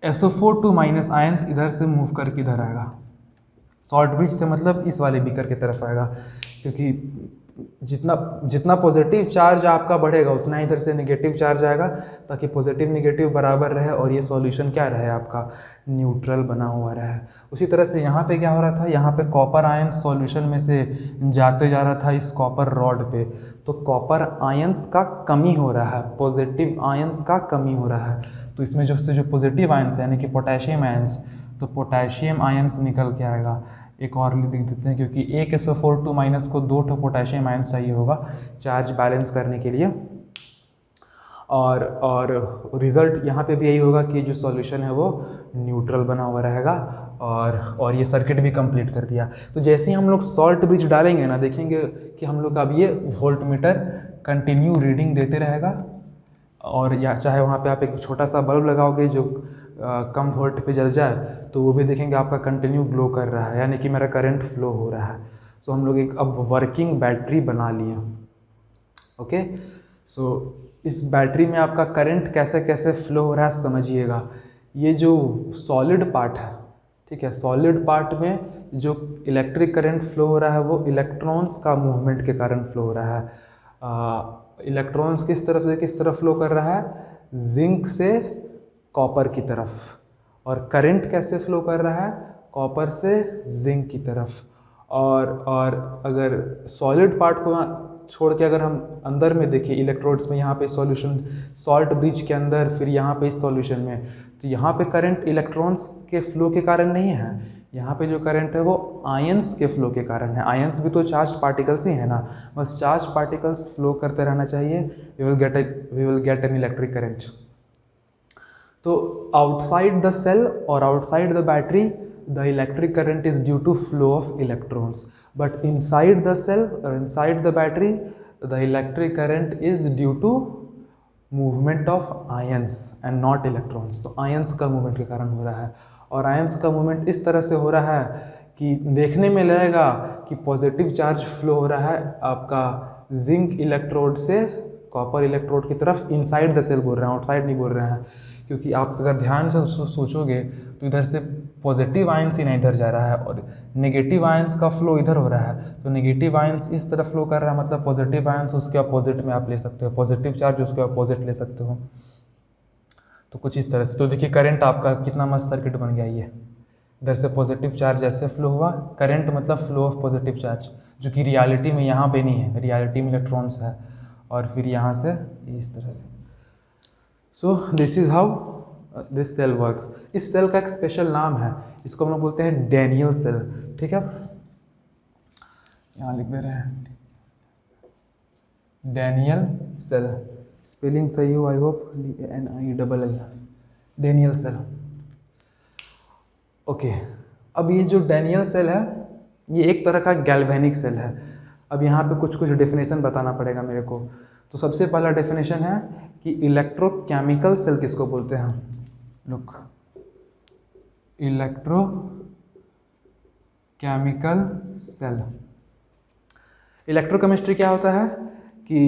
SO4 2 माइनस आयंस इधर से मूव करके इधर आएगा, सॉल्ट ब्रिज से मतलब इस वाले बीकर की तरफ आएगा, क्योंकि जितना पॉजिटिव चार्ज आपका बढ़ेगा उतना इधर से नेगेटिव चार्ज आएगा, ताकि पॉजिटिव नेगेटिव बराबर रहे और ये सॉल्यूशन क्या रहे आपका, न्यूट्रल बना हुआ रहे। उसी तरह से यहाँ पे क्या हो रहा था, यहाँ पे कॉपर आयंस सॉल्यूशन में से जाते जा रहा था इस कॉपर रॉड पे, तो कॉपर आयंस का कमी हो रहा है, पॉजिटिव आयंस का कमी हो रहा है। तो इसमें जो पॉजिटिव आयंस है यानी कि पोटेशियम आयंस, तो पोटेशियम आयंस निकल के आएगा। एक और लिख देते हैं, क्योंकि एक SO4 2 माइनस को दो ठो पोटेशियम आयंस चाहिए होगा चार्ज बैलेंस करने के लिए, और रिज़ल्ट यहाँ पे भी यही होगा कि जो सॉल्यूशन है वो न्यूट्रल बना हुआ रहेगा, और ये सर्किट भी कंप्लीट कर दिया। तो जैसे ही हम लोग सॉल्ट ब्रिज डालेंगे ना, देखेंगे कि हम लोग का अब ये वोल्टमीटर कंटिन्यू रीडिंग देते रहेगा, और या चाहे वहाँ पे आप एक छोटा सा बल्ब लगाओगे जो कम वोल्ट पे जल जाए तो वो भी देखेंगे आपका कंटिन्यू ग्लो कर रहा है, यानी कि मेरा करंट फ्लो हो रहा है। सो हम लोग एक अब वर्किंग बैटरी बना लिए। ओके, सो इस बैटरी में आपका करंट कैसे कैसे फ्लो हो रहा है समझिएगा। ये जो सॉलिड पार्ट है, ठीक है, सॉलिड पार्ट में जो इलेक्ट्रिक करंट फ्लो हो रहा है वो इलेक्ट्रॉन्स का मूवमेंट के कारण फ्लो हो रहा है। इलेक्ट्रॉन्स किस तरफ फ्लो कर रहा है, जिंक से कॉपर की तरफ, और करंट कैसे फ्लो कर रहा है, कॉपर से जिंक की तरफ। और अगर सॉलिड पार्ट को छोड़ के अगर हम अंदर में देखें इलेक्ट्रोड्स में, यहाँ पे सॉल्यूशन सॉल्ट ब्रिज के अंदर, फिर यहाँ पे इस सॉल्यूशन में, तो यहाँ पे करंट इलेक्ट्रॉन्स के फ्लो के कारण नहीं है, यहाँ पे जो करंट है वो आयंस के फ्लो के कारण है। आयंस भी तो चार्ज पार्टिकल्स ही है ना, बस चार्ज पार्टिकल्स फ्लो करते रहना चाहिए, we will get an electric current. तो आउटसाइड द सेल और outside the battery the electric current is due to flow of electrons, but inside the cell और inside the battery the electric current is due to movement of ions and not electrons. तो ions का movement के कारण हो रहा है, और ions का मूवमेंट इस तरह से हो रहा है कि देखने में लगेगा कि पॉजिटिव चार्ज फ्लो हो रहा है आपका जिंक इलेक्ट्रोड से कॉपर इलेक्ट्रोड की तरफ, इनसाइड द सेल बोल रहे हैं, आउटसाइड नहीं बोल रहे हैं, क्योंकि आप अगर ध्यान से सोचोगे तो इधर से पॉजिटिव आयंस ही नहीं इधर जा रहा है और नेगेटिव आयंस का फ्लो इधर हो रहा है। तो नेगेटिव आयंस इस तरफ फ्लो कर रहा है, मतलब पॉजिटिव आयंस उसके अपोजिट में आप ले सकते हो, पॉजिटिव चार्ज उसके अपोजिट ले सकते हो। तो कुछ इस तरह से, तो देखिए करंट आपका कितना मस्त सर्किट बन गया। ये इधर से पॉजिटिव चार्ज ऐसे फ्लो हुआ, करंट मतलब फ्लो ऑफ पॉजिटिव चार्ज, जो कि रियलिटी में यहाँ पे नहीं है, रियलिटी में इलेक्ट्रॉन्स है, और फिर यहाँ से इस तरह से। So this is how this cell works. इस सेल का एक स्पेशल नाम है, इसको हम लोग बोलते हैं डैनियल सेल, ठीक है, यहाँ लिख दे रहे हैं डैनियल सेल, स्पेलिंग सही हो I hope, DANIELL, Daniell cell. Okay, अब ये जो डैनियल सेल है ये एक तरह का गैल्वेनिक सेल है। अब यहाँ पे कुछ डेफिनेशन बताना पड़ेगा मेरे को। तो सबसे पहला डेफिनेशन है कि इलेक्ट्रोकेमिकल सेल किसको बोलते हैं, लुक, इलेक्ट्रोकेमिकल सेल। इलेक्ट्रोकेमिस्ट्री क्या होता है कि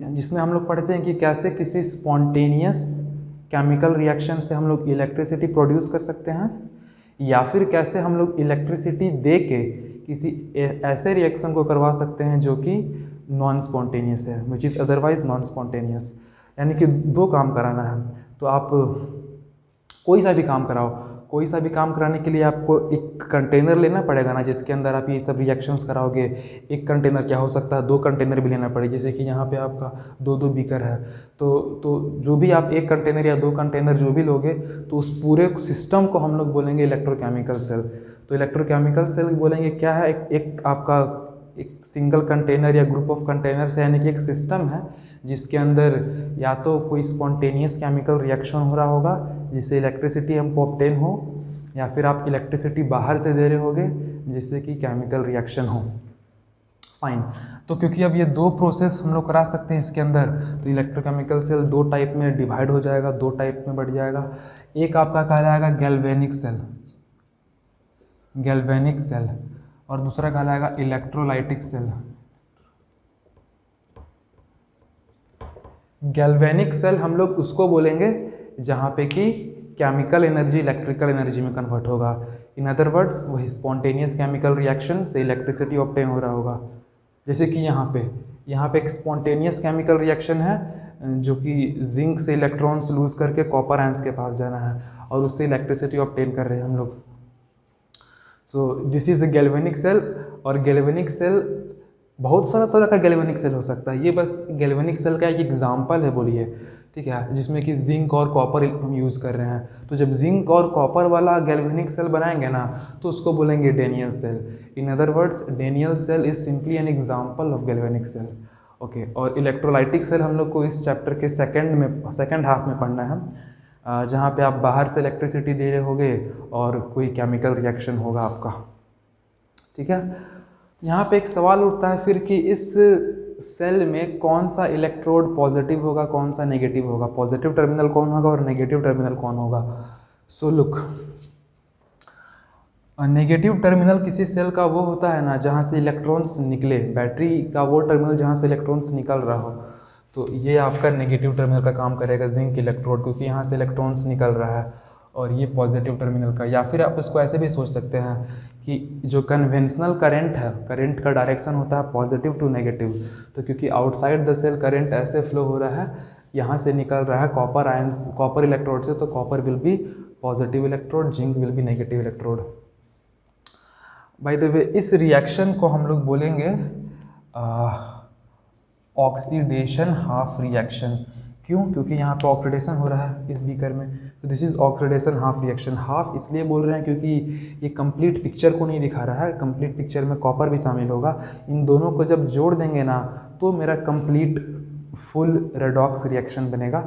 जिसमें हम लोग पढ़ते हैं कि कैसे किसी स्पॉन्टेनियस केमिकल रिएक्शन से हम लोग इलेक्ट्रिसिटी प्रोड्यूस कर सकते हैं, या फिर कैसे हम लोग इलेक्ट्रिसिटी दे के किसी ऐसे रिएक्शन को करवा सकते हैं जो कि नॉन स्पॉन्टेनियस है, विच इज़ अदरवाइज नॉन स्पॉन्टेनियस। यानी कि दो काम कराना है, तो आप कोई सा भी काम कराओ, कोई सा भी काम कराने के लिए आपको एक कंटेनर लेना पड़ेगा ना, जिसके अंदर आप ये सब रिएक्शंस कराओगे। एक कंटेनर क्या हो सकता है, 2 कंटेनर भी लेना पड़ेगा। जैसे कि यहाँ पे आपका 2 बीकर है, तो जो भी आप 1 कंटेनर या 2 कंटेनर जो भी लोगे, तो उस पूरे सिस्टम को हम लोग बोलेंगे इलेक्ट्रोकेमिकल सेल। तो इलेक्ट्रोकेमिकल सेल बोलेंगे क्या है, एक आपका एक सिंगल कंटेनर या ग्रुप ऑफ कंटेनर से, यानी कि एक सिस्टम है जिसके अंदर या तो कोई स्पॉन्टेनियस केमिकल रिएक्शन हो रहा होगा जिससे इलेक्ट्रिसिटी हमको ऑब्टेन हो, या फिर आप इलेक्ट्रिसिटी बाहर से दे रहे होगे जिससे कि केमिकल रिएक्शन हो। फाइन। तो क्योंकि अब ये 2 प्रोसेस हम लोग करा सकते हैं इसके अंदर, तो इलेक्ट्रोकेमिकल सेल 2 टाइप में डिवाइड हो जाएगा, 2 टाइप में बढ़ जाएगा। एक आपका कहलाएगा गैल्वेनिक सेल, गैल्वेनिक सेल, और दूसरा कहलाएगा इलेक्ट्रोलाइटिक सेल। गैल्वेनिक सेल हम लोग उसको बोलेंगे जहाँ पे कि केमिकल एनर्जी इलेक्ट्रिकल एनर्जी में कन्वर्ट होगा। इन अदर वर्ड्स वही स्पॉन्टेनियस केमिकल रिएक्शन से इलेक्ट्रिसिटी ऑब्टेन हो रहा होगा। जैसे कि यहाँ पे एक स्पॉन्टेनियस केमिकल रिएक्शन है जो कि जिंक से इलेक्ट्रॉन्स लूज करके कॉपर आयंस के पास जाना है और उससे इलेक्ट्रिसिटी ऑब्टेन कर रहे हैं हम लोग। So this is a galvanic cell. और गैल्वेनिक सेल बहुत सारा तरह का गैल्वेनिक सेल हो सकता है, ये बस गैल्वेनिक सेल का एक एग्जाम्पल है बोलिए, ठीक है, जिसमें कि जिंक और कॉपर हम यूज़ कर रहे हैं। तो जब जिंक और कॉपर वाला गैल्वेनिक सेल बनाएंगे ना, तो उसको बोलेंगे Daniell cell. In other words Daniell cell is simply an example of galvanic cell. Okay, और इलेक्ट्रोलाइटिक सेल हम लोग को इस चैप्टर के सेकेंड हाफ में पढ़ना है, जहाँ पे आप बाहर से इलेक्ट्रिसिटी दे रहे होगे और कोई केमिकल रिएक्शन होगा आपका, ठीक है। यहाँ पे एक सवाल उठता है फिर कि इस सेल में कौन सा इलेक्ट्रोड पॉजिटिव होगा, कौन सा नेगेटिव होगा, पॉजिटिव टर्मिनल कौन होगा और नेगेटिव टर्मिनल कौन होगा। सो लुक, नेगेटिव टर्मिनल किसी सेल का वो होता है ना जहाँ से इलेक्ट्रॉन्स निकले, बैटरी का वो टर्मिनल जहाँ से इलेक्ट्रॉन्स निकल रहा हो, तो ये आपका नेगेटिव टर्मिनल का काम करेगा, जिंक इलेक्ट्रोड, क्योंकि यहाँ से इलेक्ट्रॉन्स निकल रहा है, और ये पॉजिटिव टर्मिनल का। या फिर आप इसको ऐसे भी सोच सकते हैं कि जो कन्वेंशनल करंट है, करंट का डायरेक्शन होता है पॉजिटिव टू नेगेटिव, तो क्योंकि आउटसाइड द सेल करंट ऐसे फ्लो हो रहा है, यहाँ से निकल रहा है कॉपर आयंस, कॉपर इलेक्ट्रोड से, तो copper will be positive electrode, zinc will be negative electrode. By the way, इस रिएक्शन को हम लोग बोलेंगे ऑक्सीडेशन हाफ रिएक्शन। क्यों? क्योंकि यहाँ पे ऑक्सीडेशन हो रहा है इस बीकर में, तो this is oxidation half reaction. Half इसलिए बोल रहे हैं क्योंकि ये कंप्लीट पिक्चर को नहीं दिखा रहा है, कंप्लीट पिक्चर में कॉपर भी शामिल होगा। इन दोनों को जब जोड़ देंगे ना, तो मेरा कंप्लीट फुल रेडॉक्स रिएक्शन बनेगा।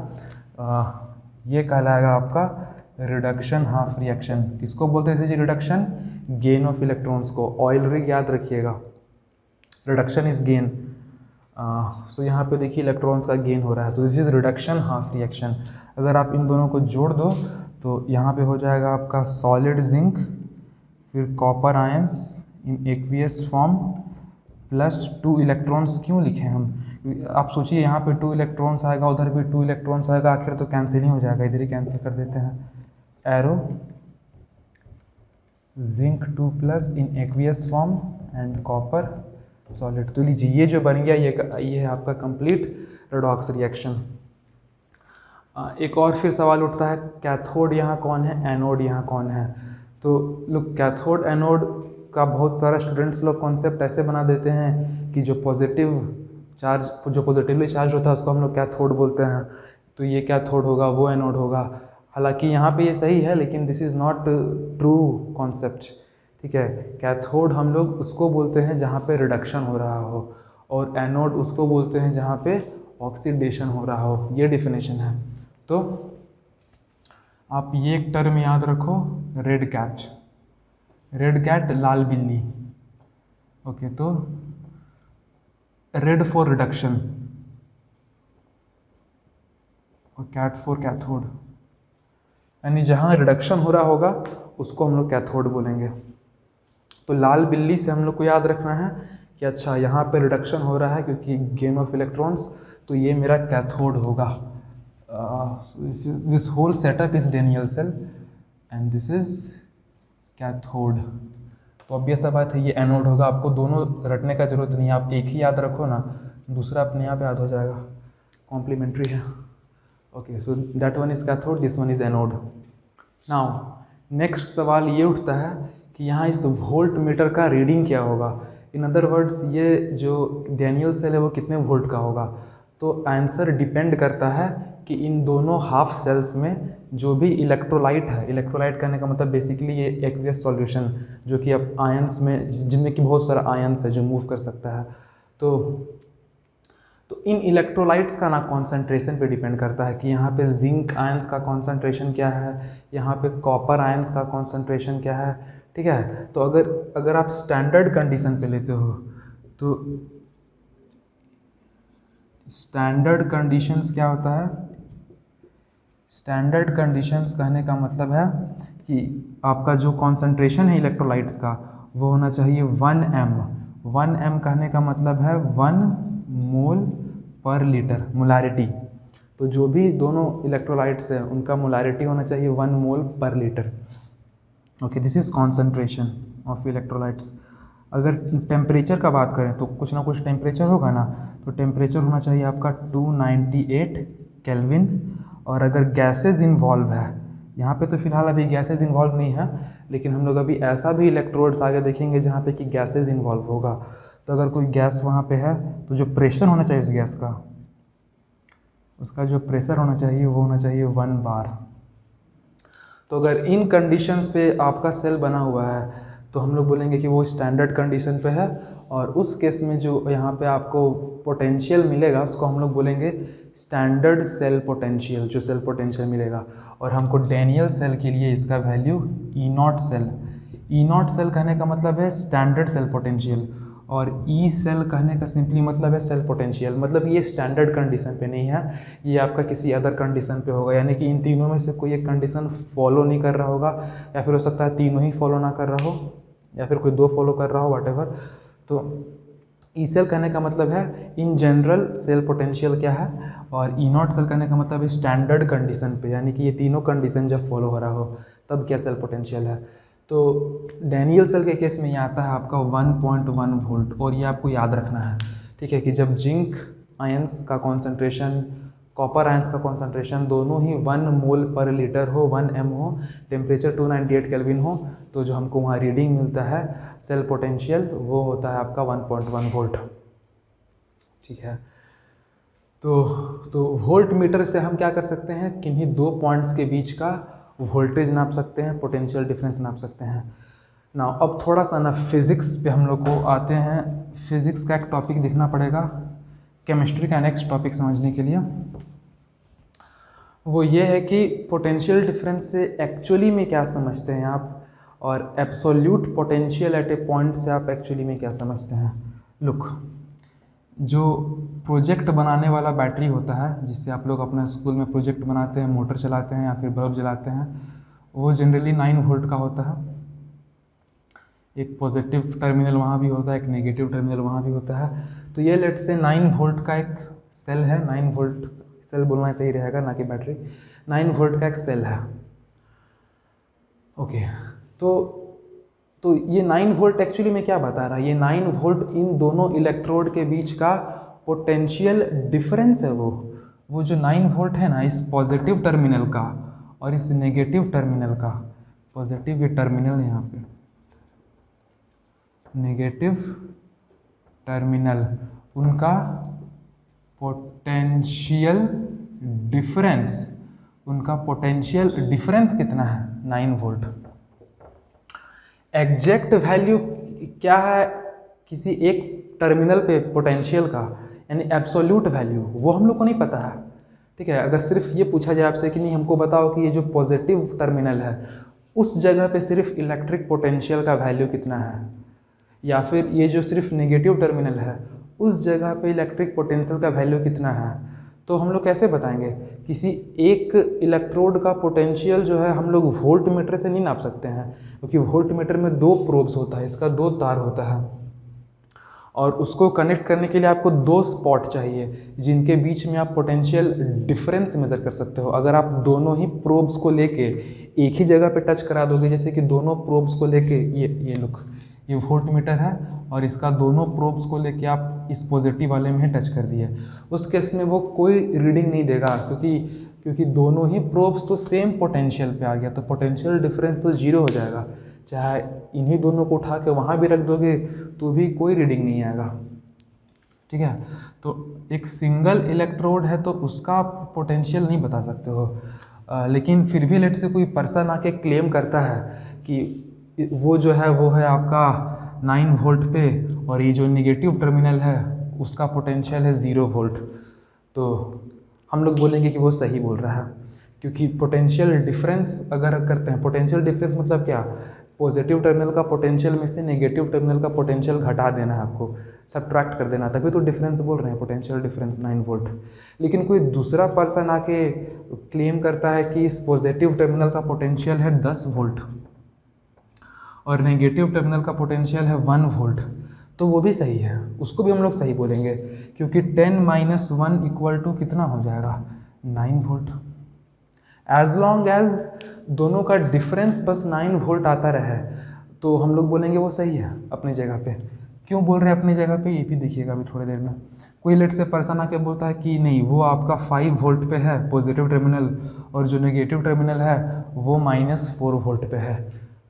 ये कहलाएगा आपका रिडक्शन हाफ रिएक्शन। किसको बोलते थे जी रिडक्शन? गेन ऑफ इलेक्ट्रॉन्स को। ऑयल रिग याद रखिएगा, रिडक्शन इज गेन। सो यहाँ पे देखिए इलेक्ट्रॉन्स का गेन हो रहा है, तो this is reduction half reaction. अगर आप इन दोनों को जोड़ दो तो यहाँ पे हो जाएगा आपका सॉलिड जिंक, फिर copper ions in aqueous form plus 2 electrons. क्यों लिखे हम? आप सोचिए यहाँ पे 2 इलेक्ट्रॉन्स आएगा, उधर भी 2 इलेक्ट्रॉन्स आएगा, आखिर तो कैंसिल ही हो जाएगा, इधर ही कैंसिल कर देते हैं। Arrow zinc 2 plus in aqueous form and copper solid. तो लीजिए ये जो बन गया, ये है आपका कंप्लीट रेडॉक्स रिएक्शन। एक और फिर सवाल उठता है, कैथोड यहाँ कौन है, एनोड यहाँ कौन है? तो लुक, कैथोड एनोड का बहुत सारा स्टूडेंट्स लोग कॉन्सेप्ट ऐसे बना देते हैं कि जो पॉजिटिवली चार्ज होता है उसको हम लोग कैथोड बोलते हैं, तो ये कैथोड होगा, वो एनोड होगा। हालांकि यहाँ पे ये सही है, लेकिन this is not true concept, ठीक है। कैथोड हम लोग उसको बोलते हैं जहाँ पे रिडक्शन हो रहा हो, और एनोड उसको बोलते हैं जहाँ पे ऑक्सीडेशन हो रहा हो। ये डिफिनेशन है। तो आप ये एक टर्म याद रखो, रेड कैट। रेड कैट लाल बिल्ली, ओके। तो रेड फॉर रिडक्शन और कैट फॉर कैथोड, यानी जहाँ रिडक्शन हो रहा होगा उसको हम लोग कैथोड बोलेंगे। तो लाल बिल्ली से हम लोग को याद रखना है कि अच्छा यहाँ पे रिडक्शन हो रहा है क्योंकि गेन ऑफ इलेक्ट्रॉन्स, तो ये मेरा कैथोड होगा। This whole setup is Daniell cell and this is cathode. तो ऑब्वियस सा बात है ये एनोड होगा। आपको दोनों रटने का जरूरत नहीं है, आप एक ही याद रखो ना, दूसरा अपने आप याद हो जाएगा, कॉम्प्लीमेंट्री है। Okay, so that one is cathode, this one is anode. Now next सवाल ये उठता है कि यहाँ इस वोल्ट मीटर का रीडिंग क्या होगा। इन अदर वर्ड्स ये जो डैनियल सेल है वो कितने वोल्ट का होगा। तो आंसर डिपेंड करता है कि इन दोनों हाफ सेल्स में जो भी इलेक्ट्रोलाइट है, इलेक्ट्रोलाइट कहने का मतलब बेसिकली ये एक्वियस सॉल्यूशन जो कि अब आयंस में, जिनमें कि बहुत सारा आयंस है जो मूव कर सकता है, तो इन इलेक्ट्रोलाइट्स का ना कॉन्सेंट्रेशन पे डिपेंड करता है कि यहाँ पे जिंक आयंस का कॉन्सेंट्रेशन क्या है, यहाँ पे कॉपर आयंस का कॉन्सेंट्रेशन क्या है। ठीक है, तो अगर आप स्टैंडर्ड कंडीशन पे लेते हो तो स्टैंडर्ड कंडीशंस क्या होता है, स्टैंडर्ड कंडीशंस कहने का मतलब है कि आपका जो कॉन्सेंट्रेशन है इलेक्ट्रोलाइट्स का वो होना चाहिए 1m। 1m कहने का मतलब है 1 मोल पर लीटर, मोलारिटी। तो जो भी दोनों इलेक्ट्रोलाइट्स हैं उनका मोलारिटी होना चाहिए 1 मोल पर litre. Okay, this is concentration of electrolytes. अगर टेम्परेचर का बात करें तो कुछ ना कुछ टेम्परेचर होगा ना, तो टेम्परेचर होना चाहिए आपका 298 केल्विन। और अगर गैसेज इन्वॉल्व है, यहाँ पे तो फिलहाल अभी गैसेज इन्वॉल्व नहीं है, लेकिन हम लोग अभी ऐसा भी इलेक्ट्रोड्स आगे देखेंगे जहाँ पे कि गैसेज इन्वॉल्व होगा। तो अगर कोई गैस वहाँ पे है तो जो प्रेशर होना चाहिए उस गैस का, उसका जो प्रेशर होना चाहिए वो होना चाहिए 1 बार। तो अगर इन कंडीशंस पे आपका सेल बना हुआ है तो हम लोग बोलेंगे कि वो स्टैंडर्ड कंडीशन पे है। और उस केस में जो यहाँ पे आपको पोटेंशियल मिलेगा उसको हम लोग बोलेंगे स्टैंडर्ड सेल पोटेंशियल, जो सेल पोटेंशियल मिलेगा। और हमको डैनियल सेल के लिए इसका value E0 cell, E0 cell कहने का मतलब है स्टैंडर्ड सेल पोटेंशियल, और ई सेल कहने का सिंपली मतलब है सेल पोटेंशियल। मतलब ये स्टैंडर्ड कंडीशन पे नहीं है, ये आपका किसी अदर कंडीशन पे होगा, यानी कि इन तीनों में से कोई एक कंडीशन फॉलो नहीं कर रहा होगा, या फिर हो सकता है तीनों ही फॉलो ना कर रहा हो, या फिर कोई 2 फॉलो कर रहा हो, व्हाटएवर। तो ई सेल कहने का मतलब है इन जनरल सेल पोटेंशियल क्या है, और E0 सेल कहने का मतलब है स्टैंडर्ड कंडीशन पे, यानी कि ये तीनों कंडीशन जब फॉलो हो रहा हो तब क्या सेल पोटेंशियल है। तो डैनियल सेल के केस में ये आता है आपका 1.1 वोल्ट। और ये आपको याद रखना है, ठीक है, कि जब जिंक आयंस का कॉन्सेंट्रेशन, कॉपर आयंस का कॉन्सेंट्रेशन दोनों ही 1 मोल पर लीटर हो, 1m हो, टेम्परेचर 298 केल्विन हो, तो जो हमको वहाँ रीडिंग मिलता है सेल पोटेंशियल वो होता है आपका 1.1 वोल्ट। ठीक है, तो वोल्ट मीटर से हम क्या कर सकते हैं, किन्हीं 2 पॉइंट्स के बीच का वोल्टेज नाप सकते हैं, पोटेंशियल डिफरेंस नाप सकते हैं ना। अब थोड़ा सा ना फिज़िक्स पे हम लोग को आते हैं। फिज़िक्स का एक टॉपिक देखना पड़ेगा केमिस्ट्री का नेक्स्ट टॉपिक समझने के लिए। वो ये है कि पोटेंशियल डिफरेंस से एक्चुअली में क्या समझते हैं आप, और absolute potential at A point से आप एक्चुअली में क्या समझते हैं। लुक, जो प्रोजेक्ट बनाने वाला बैटरी होता है, जिससे आप लोग अपना स्कूल में प्रोजेक्ट बनाते हैं, मोटर चलाते हैं या फिर बल्ब जलाते हैं, वो जनरली 9 वोल्ट का होता है। एक पॉजिटिव टर्मिनल वहाँ भी होता है, एक नेगेटिव टर्मिनल वहाँ भी होता है। तो ये लेट से 9 वोल्ट का एक सेल है, 9 वोल्ट सेल बोलना सही रहेगा ना कि बैटरी, 9 वोल्ट का एक सेल है। ओके, तो ये 9 वोल्ट एक्चुअली में क्या बता रहा है, ये 9 वोल्ट इन दोनों इलेक्ट्रोड के बीच का पोटेंशियल डिफरेंस है। वो जो 9 वोल्ट है ना, इस पॉजिटिव टर्मिनल का और इस नेगेटिव टर्मिनल का, पॉजिटिव ये टर्मिनल है यहाँ पे, नेगेटिव टर्मिनल, उनका पोटेंशियल डिफरेंस, उनका पोटेंशियल डिफरेंस कितना है, 9 वोल्ट। एग्जैक्ट वैल्यू क्या है किसी एक टर्मिनल पे पोटेंशियल का, यानी एब्सोल्यूट वैल्यू, वो हम लोग को नहीं पता है। ठीक है, अगर सिर्फ ये पूछा जाए आपसे कि नहीं हमको बताओ कि ये जो पॉजिटिव टर्मिनल है उस जगह पे सिर्फ इलेक्ट्रिक पोटेंशियल का वैल्यू कितना है, या फिर ये जो सिर्फ नेगेटिव टर्मिनल है उस जगह पे इलेक्ट्रिक पोटेंशियल का वैल्यू कितना है, तो हम लोग कैसे बताएंगे। किसी एक इलेक्ट्रोड का पोटेंशियल जो है हम लोग वोल्ट मीटर से नहीं नाप सकते हैं, क्योंकि वोल्ट मीटर में 2 प्रोब्स होता है, इसका 2 तार होता है, और उसको कनेक्ट करने के लिए आपको 2 स्पॉट चाहिए जिनके बीच में आप पोटेंशियल डिफरेंस मेज़र कर सकते हो। अगर आप दोनों ही प्रोब्स को लेके एक ही जगह पे टच करा दोगे, जैसे कि दोनों प्रोब्स को लेके ये लुक, ये वोल्ट मीटर है और इसका दोनों प्रोब्स को लेके आप इस पॉजिटिव वाले में टच कर दिए, उस केस में वो कोई रीडिंग नहीं देगा, क्योंकि दोनों ही प्रोब्स तो सेम पोटेंशियल पे आ गया, तो पोटेंशियल डिफरेंस तो जीरो हो जाएगा। चाहे इन्हीं दोनों को उठा के वहाँ भी रख दोगे तो भी कोई रीडिंग नहीं आएगा, ठीक है। तो एक सिंगल इलेक्ट्रोड है तो उसका पोटेंशियल नहीं बता सकते हो, लेकिन फिर भी लेट से कोई पर्सन आके क्लेम करता है कि वो जो है वो है आपका 9 वोल्ट पे और ये जो निगेटिव टर्मिनल है उसका पोटेंशियल है 0 वोल्ट, तो हम लोग बोलेंगे कि वो सही बोल रहा है। क्योंकि पोटेंशियल डिफरेंस अगर करते हैं, पोटेंशियल डिफरेंस मतलब क्या, पॉजिटिव टर्मिनल का पोटेंशियल में से नेगेटिव टर्मिनल का पोटेंशियल घटा देना है आपको, सब्ट्रैक्ट कर देना, तभी तो डिफरेंस बोल रहे हैं, पोटेंशियल डिफरेंस 9 वोल्ट। लेकिन कोई दूसरा पर्सन आके क्लेम करता है कि इस पॉजिटिव टर्मिनल का पोटेंशियल है 10 वोल्ट और नेगेटिव टर्मिनल का पोटेंशियल है 1 वोल्ट, तो वो भी सही है, उसको भी हम लोग सही बोलेंगे, क्योंकि 10 - 1 इक्वल टू कितना हो जाएगा, 9 वोल्ट। एज लॉन्ग एज दोनों का डिफरेंस बस 9 वोल्ट आता रहे तो हम लोग बोलेंगे वो सही है अपनी जगह पे। क्यों बोल रहे हैं अपनी जगह पे, ये भी देखिएगा अभी थोड़ी देर में। कोई लेट से पर्सन आके बोलता है कि नहीं वो आपका 5 वोल्ट पे है पॉजिटिव टर्मिनल और जो नेगेटिव टर्मिनल है वो -4 वोल्ट पे है,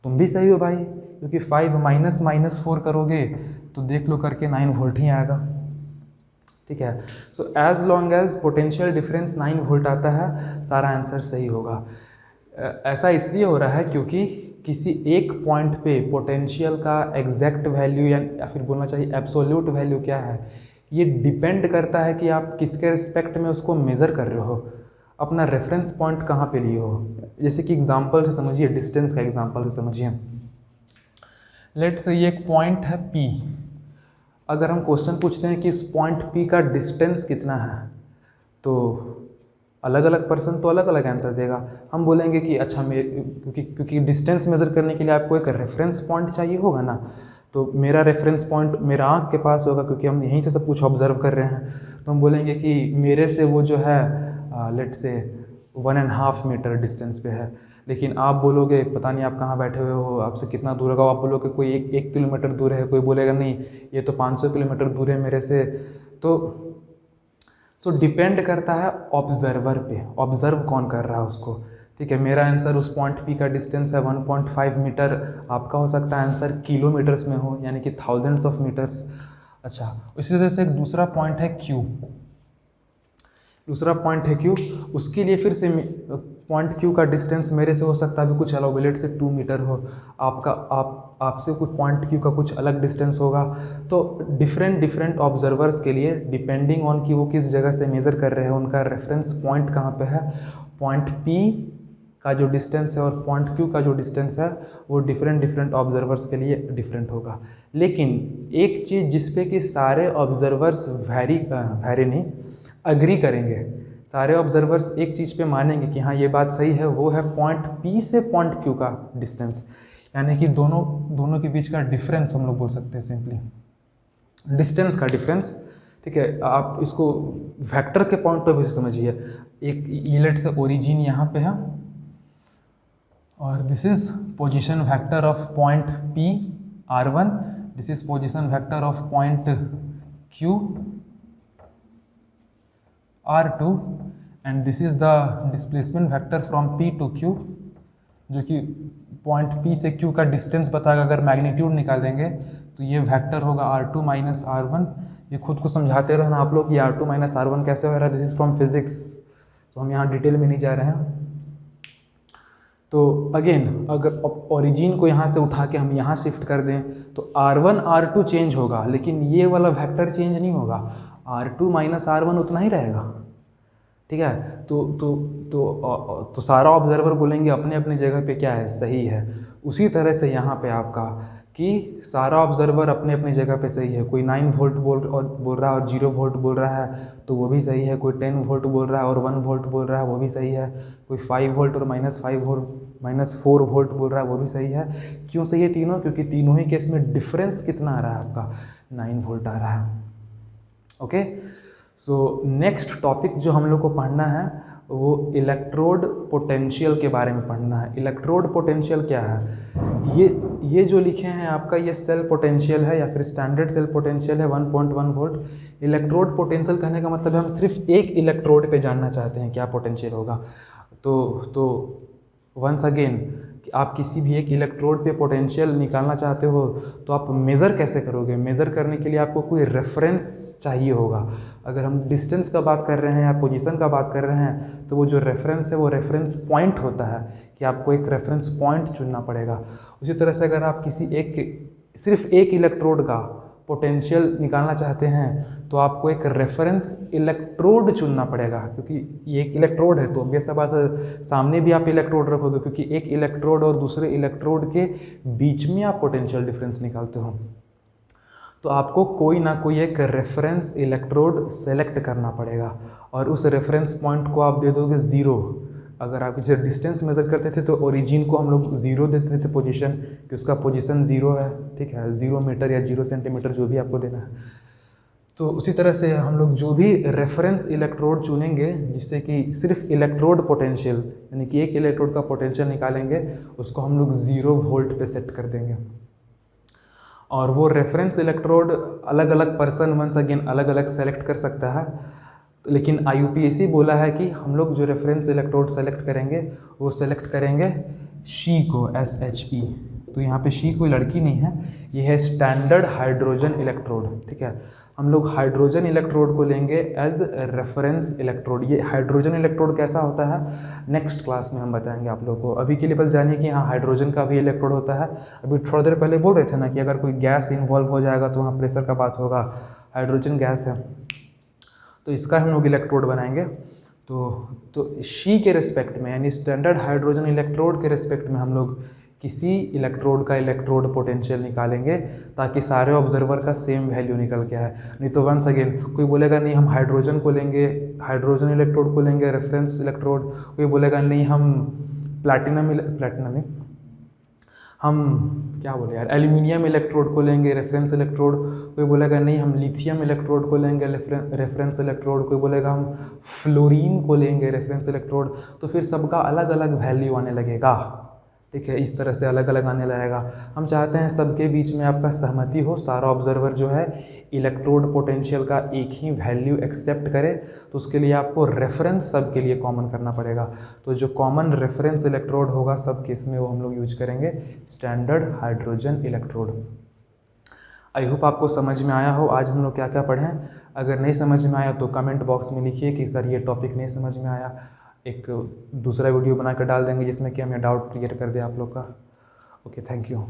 तुम भी सही हो भाई, क्योंकि 5 - -4 करोगे तो देख लो करके 9 वोल्ट ही आएगा, ठीक है। So as long as potential difference 9 volt आता है सारा आंसर सही होगा। ऐसा इसलिए हो रहा है क्योंकि किसी एक पॉइंट पे पोटेंशियल का एग्जैक्ट वैल्यू या फिर बोलना चाहिए एब्सोल्यूट वैल्यू क्या है, ये डिपेंड करता है कि आप किसके रिस्पेक्ट में उसको मेज़र कर रहे हो, अपना रेफरेंस पॉइंट कहाँ पे लिए हो। जैसे कि एग्जांपल से समझिए, डिस्टेंस का एग्जांपल से समझिए। लेट्स से ये एक पॉइंट है P, अगर हम क्वेश्चन पूछते हैं कि इस पॉइंट P का डिस्टेंस कितना है, तो अलग अलग पर्सन तो अलग अलग आंसर देगा। हम बोलेंगे कि अच्छा क्योंकि डिस्टेंस मेज़र करने के लिए आपको एक रेफरेंस पॉइंट चाहिए होगा ना, तो मेरा रेफरेंस पॉइंट मेरा आँख के पास होगा क्योंकि हम यहीं से सब कुछ ऑब्जर्व कर रहे हैं, तो हम बोलेंगे कि मेरे से वो जो है लेट्स से 1.5 मीटर डिस्टेंस पे है। लेकिन आप बोलोगे पता नहीं आप कहाँ बैठे हुए हो, आपसे कितना दूर होगा, आप बोलोगे कोई 1 किलोमीटर दूर है, कोई बोलेगा नहीं ये तो 500 किलोमीटर दूर है मेरे से। तो डिपेंड करता है ऑब्जर्वर पे, ऑब्जर्व कौन कर रहा है उसको, ठीक है। मेरा आंसर उस पॉइंट P का डिस्टेंस है 1.5 मीटर, आपका हो सकता है आंसर किलोमीटर्स में हो, यानी कि थाउजेंड्स ऑफ मीटर्स। अच्छा, इसी तरह से एक दूसरा पॉइंट है Q, दूसरा पॉइंट है Q, उसके लिए फिर से पॉइंट Q का डिस्टेंस मेरे से हो सकता है कुछ अलग, लेट से 2 मीटर हो, आपसे कुछ पॉइंट Q का कुछ अलग डिस्टेंस होगा। तो डिफरेंट ऑब्जर्वर्स के लिए डिपेंडिंग ऑन कि वो किस जगह से मेज़र कर रहे हैं, उनका रेफरेंस पॉइंट कहाँ पे है, पॉइंट P का जो डिस्टेंस है और पॉइंट Q का जो डिस्टेंस है वो डिफरेंट ऑब्जर्वर्स के लिए डिफरेंट होगा। लेकिन एक चीज़ जिस पे कि सारे ऑब्जर्वर्स वैरी नहीं अग्री करेंगे, सारे ऑब्जर्वर्स एक चीज़ पे मानेंगे कि हाँ ये बात सही है, वो है पॉइंट P से पॉइंट Q का डिस्टेंस, यानी कि दोनों के बीच का डिफरेंस हम लोग बोल सकते हैं सिंपली डिस्टेंस का डिफरेंस, ठीक है। आप इसको वेक्टर के पॉइंट ऑफ व्यू से समझिए। एक लेट से ओरिजिन यहाँ पे है और this is position vector of point P R1, this is position vector of point Q R2 and this is the displacement vector from P to Q, जो कि पॉइंट P से Q का distance बताएगा। अगर मैग्नीट्यूड निकालेंगे तो ये vector होगा R2 - R1। ये खुद को समझाते रहना आप लोग कि R2 - R1 कैसे हो रहा है, दिस इज़ फ्रॉम फिजिक्स, तो हम यहाँ डिटेल में नहीं जा रहे हैं। तो अगेन अगर ओरिजिन को यहाँ से उठा के हम यहाँ शिफ्ट कर दें तो R1 R2 चेंज होगा, लेकिन ये वाला वेक्टर चेंज नहीं होगा, R2 - R1 उतना ही रहेगा, ठीक है। तो सारा ऑब्जर्वर बोलेंगे अपने अपने जगह पे क्या है, सही है। उसी तरह से यहाँ पे आपका कि सारा ऑब्जर्वर अपने अपने जगग पे सही है, कोई 9 वोल्ट बोल रहा है और 0 वोल्ट बोल रहा है तो वो भी सही है, कोई 10 वोल्ट बोल रहा है और 1 वोल्ट बोल रहा है वो भी सही है, कोई 5 वोल्ट और -4 वोल्ट बोल रहा है वो भी सही है। क्यों सही है तीनों? क्योंकि तीनों ही केस में डिफरेंस कितना आ रहा है आपका, 9 वोल्ट आ रहा है। ओके, सो नेक्स्ट टॉपिक जो हम लोग को पढ़ना है वो इलेक्ट्रोड पोटेंशियल के बारे में पढ़ना है। इलेक्ट्रोड पोटेंशियल क्या है? ये जो लिखे हैं आपका, ये सेल पोटेंशियल है या फिर स्टैंडर्ड सेल पोटेंशियल है 1.1 वोल्ट। इलेक्ट्रोड पोटेंशियल कहने का मतलब है हम सिर्फ एक इलेक्ट्रोड पे जानना चाहते हैं क्या पोटेंशियल होगा। तो वंस अगेन, आप किसी भी एक इलेक्ट्रोड पे पोटेंशियल निकालना चाहते हो तो आप मेज़र कैसे करोगे? मेज़र करने के लिए आपको कोई रेफरेंस चाहिए होगा। अगर हम डिस्टेंस का बात कर रहे हैं या पोजीशन का बात कर रहे हैं तो वो जो रेफरेंस है वो रेफरेंस पॉइंट होता है कि आपको एक रेफरेंस पॉइंट चुनना पड़ेगा। उसी तरह से अगर आप सिर्फ एक इलेक्ट्रोड का पोटेंशियल निकालना चाहते हैं तो आपको एक रेफरेंस इलेक्ट्रोड चुनना पड़ेगा, क्योंकि ये एक इलेक्ट्रोड है तो ऑब्वियस बात है सामने भी आप इलेक्ट्रोड रखोगे, क्योंकि एक इलेक्ट्रोड और दूसरे इलेक्ट्रोड के बीच में आप पोटेंशियल डिफरेंस निकालते हो। तो आपको कोई ना कोई एक रेफरेंस इलेक्ट्रोड सेलेक्ट करना पड़ेगा और उस रेफरेंस पॉइंट को आप दे दोगे 0। अगर आप जैसे डिस्टेंस मेज़र करते थे तो ओरिजिन को हम लोग 0 देते थे पोजीशन, कि उसका पोजीशन 0 है, ठीक है, 0 मीटर या 0 सेंटीमीटर जो भी आपको देना है। तो उसी तरह से हम लोग जो भी रेफरेंस इलेक्ट्रोड चुनेंगे जिससे कि सिर्फ इलेक्ट्रोड पोटेंशियल यानी कि एक इलेक्ट्रोड का पोटेंशियल निकालेंगे, उसको हम लोग 0 वोल्ट पे सेट कर देंगे। और वो रेफरेंस इलेक्ट्रोड अलग अलग पर्सन वंस अगेन अलग अलग सेलेक्ट कर सकता है, लेकिन IUPAC बोला है कि हम लोग जो रेफरेंस इलेक्ट्रोड सेलेक्ट करेंगे वो सेलेक्ट करेंगे शी को, SHE। तो यहाँ पे शी कोई लड़की नहीं है, ये है स्टैंडर्ड हाइड्रोजन इलेक्ट्रोड, ठीक है। हम लोग हाइड्रोजन इलेक्ट्रोड को लेंगे एज रेफरेंस इलेक्ट्रोड। ये हाइड्रोजन इलेक्ट्रोड कैसा होता है नेक्स्ट क्लास में हम बताएंगे आप लोगों को। अभी के लिए बस जानिए कि हाँ हाइड्रोजन का भी इलेक्ट्रोड होता है। अभी थोड़ा देर पहले बोल रहे थे ना कि अगर कोई गैस इन्वॉल्व हो जाएगा तो वहाँ प्रेशर का बात होगा, हाइड्रोजन गैस है तो इसका हम लोग इलेक्ट्रोड बनाएंगे। तो शी के रिस्पेक्ट में यानी स्टैंडर्ड हाइड्रोजन इलेक्ट्रोड के रिस्पेक्ट में हम लोग किसी इलेक्ट्रोड का इलेक्ट्रोड पोटेंशियल निकालेंगे ताकि सारे ऑब्जर्वर का सेम वैल्यू निकल के आए। नहीं तो वंस अगेन कोई बोलेगा नहीं हम हाइड्रोजन को लेंगे, हाइड्रोजन इलेक्ट्रोड को लेंगे रेफरेंस इलेक्ट्रोड, कोई बोलेगा नहीं हम प्लैटिनम हम क्या बोले यार एल्यूमिनियम इलेक्ट्रोड को लेंगे रेफरेंस इलेक्ट्रोड, कोई बोलेगा नहीं हम लिथियम इलेक्ट्रोड को लेंगे रेफरेंस इलेक्ट्रोड, कोई बोलेगा हम फ्लोरीन को लेंगे रेफरेंस इलेक्ट्रोड। तो फिर सबका अलग अलग वैल्यू आने लगेगा, ठीक है, इस तरह से अलग अलग आने लगेगा। हम चाहते हैं सबके बीच में आपका सहमति हो, सारा ऑब्जर्वर जो है इलेक्ट्रोड पोटेंशियल का एक ही वैल्यू एक्सेप्ट करे, तो उसके लिए आपको रेफरेंस सबके लिए कॉमन करना पड़ेगा। तो जो कॉमन रेफरेंस इलेक्ट्रोड होगा सब केस में वो हम लोग यूज करेंगे standard hydrogen electrode. I hope आपको समझ में आया हो आज हम लोग क्या क्या पढ़ें। अगर नहीं समझ में आया तो कमेंट बॉक्स में लिखिए कि सर ये टॉपिक नहीं समझ में आया, एक दूसरा वीडियो बना कर डाल देंगे जिसमें कि हम ये डाउट क्लियर कर दे आप लोग का। Okay, thank you.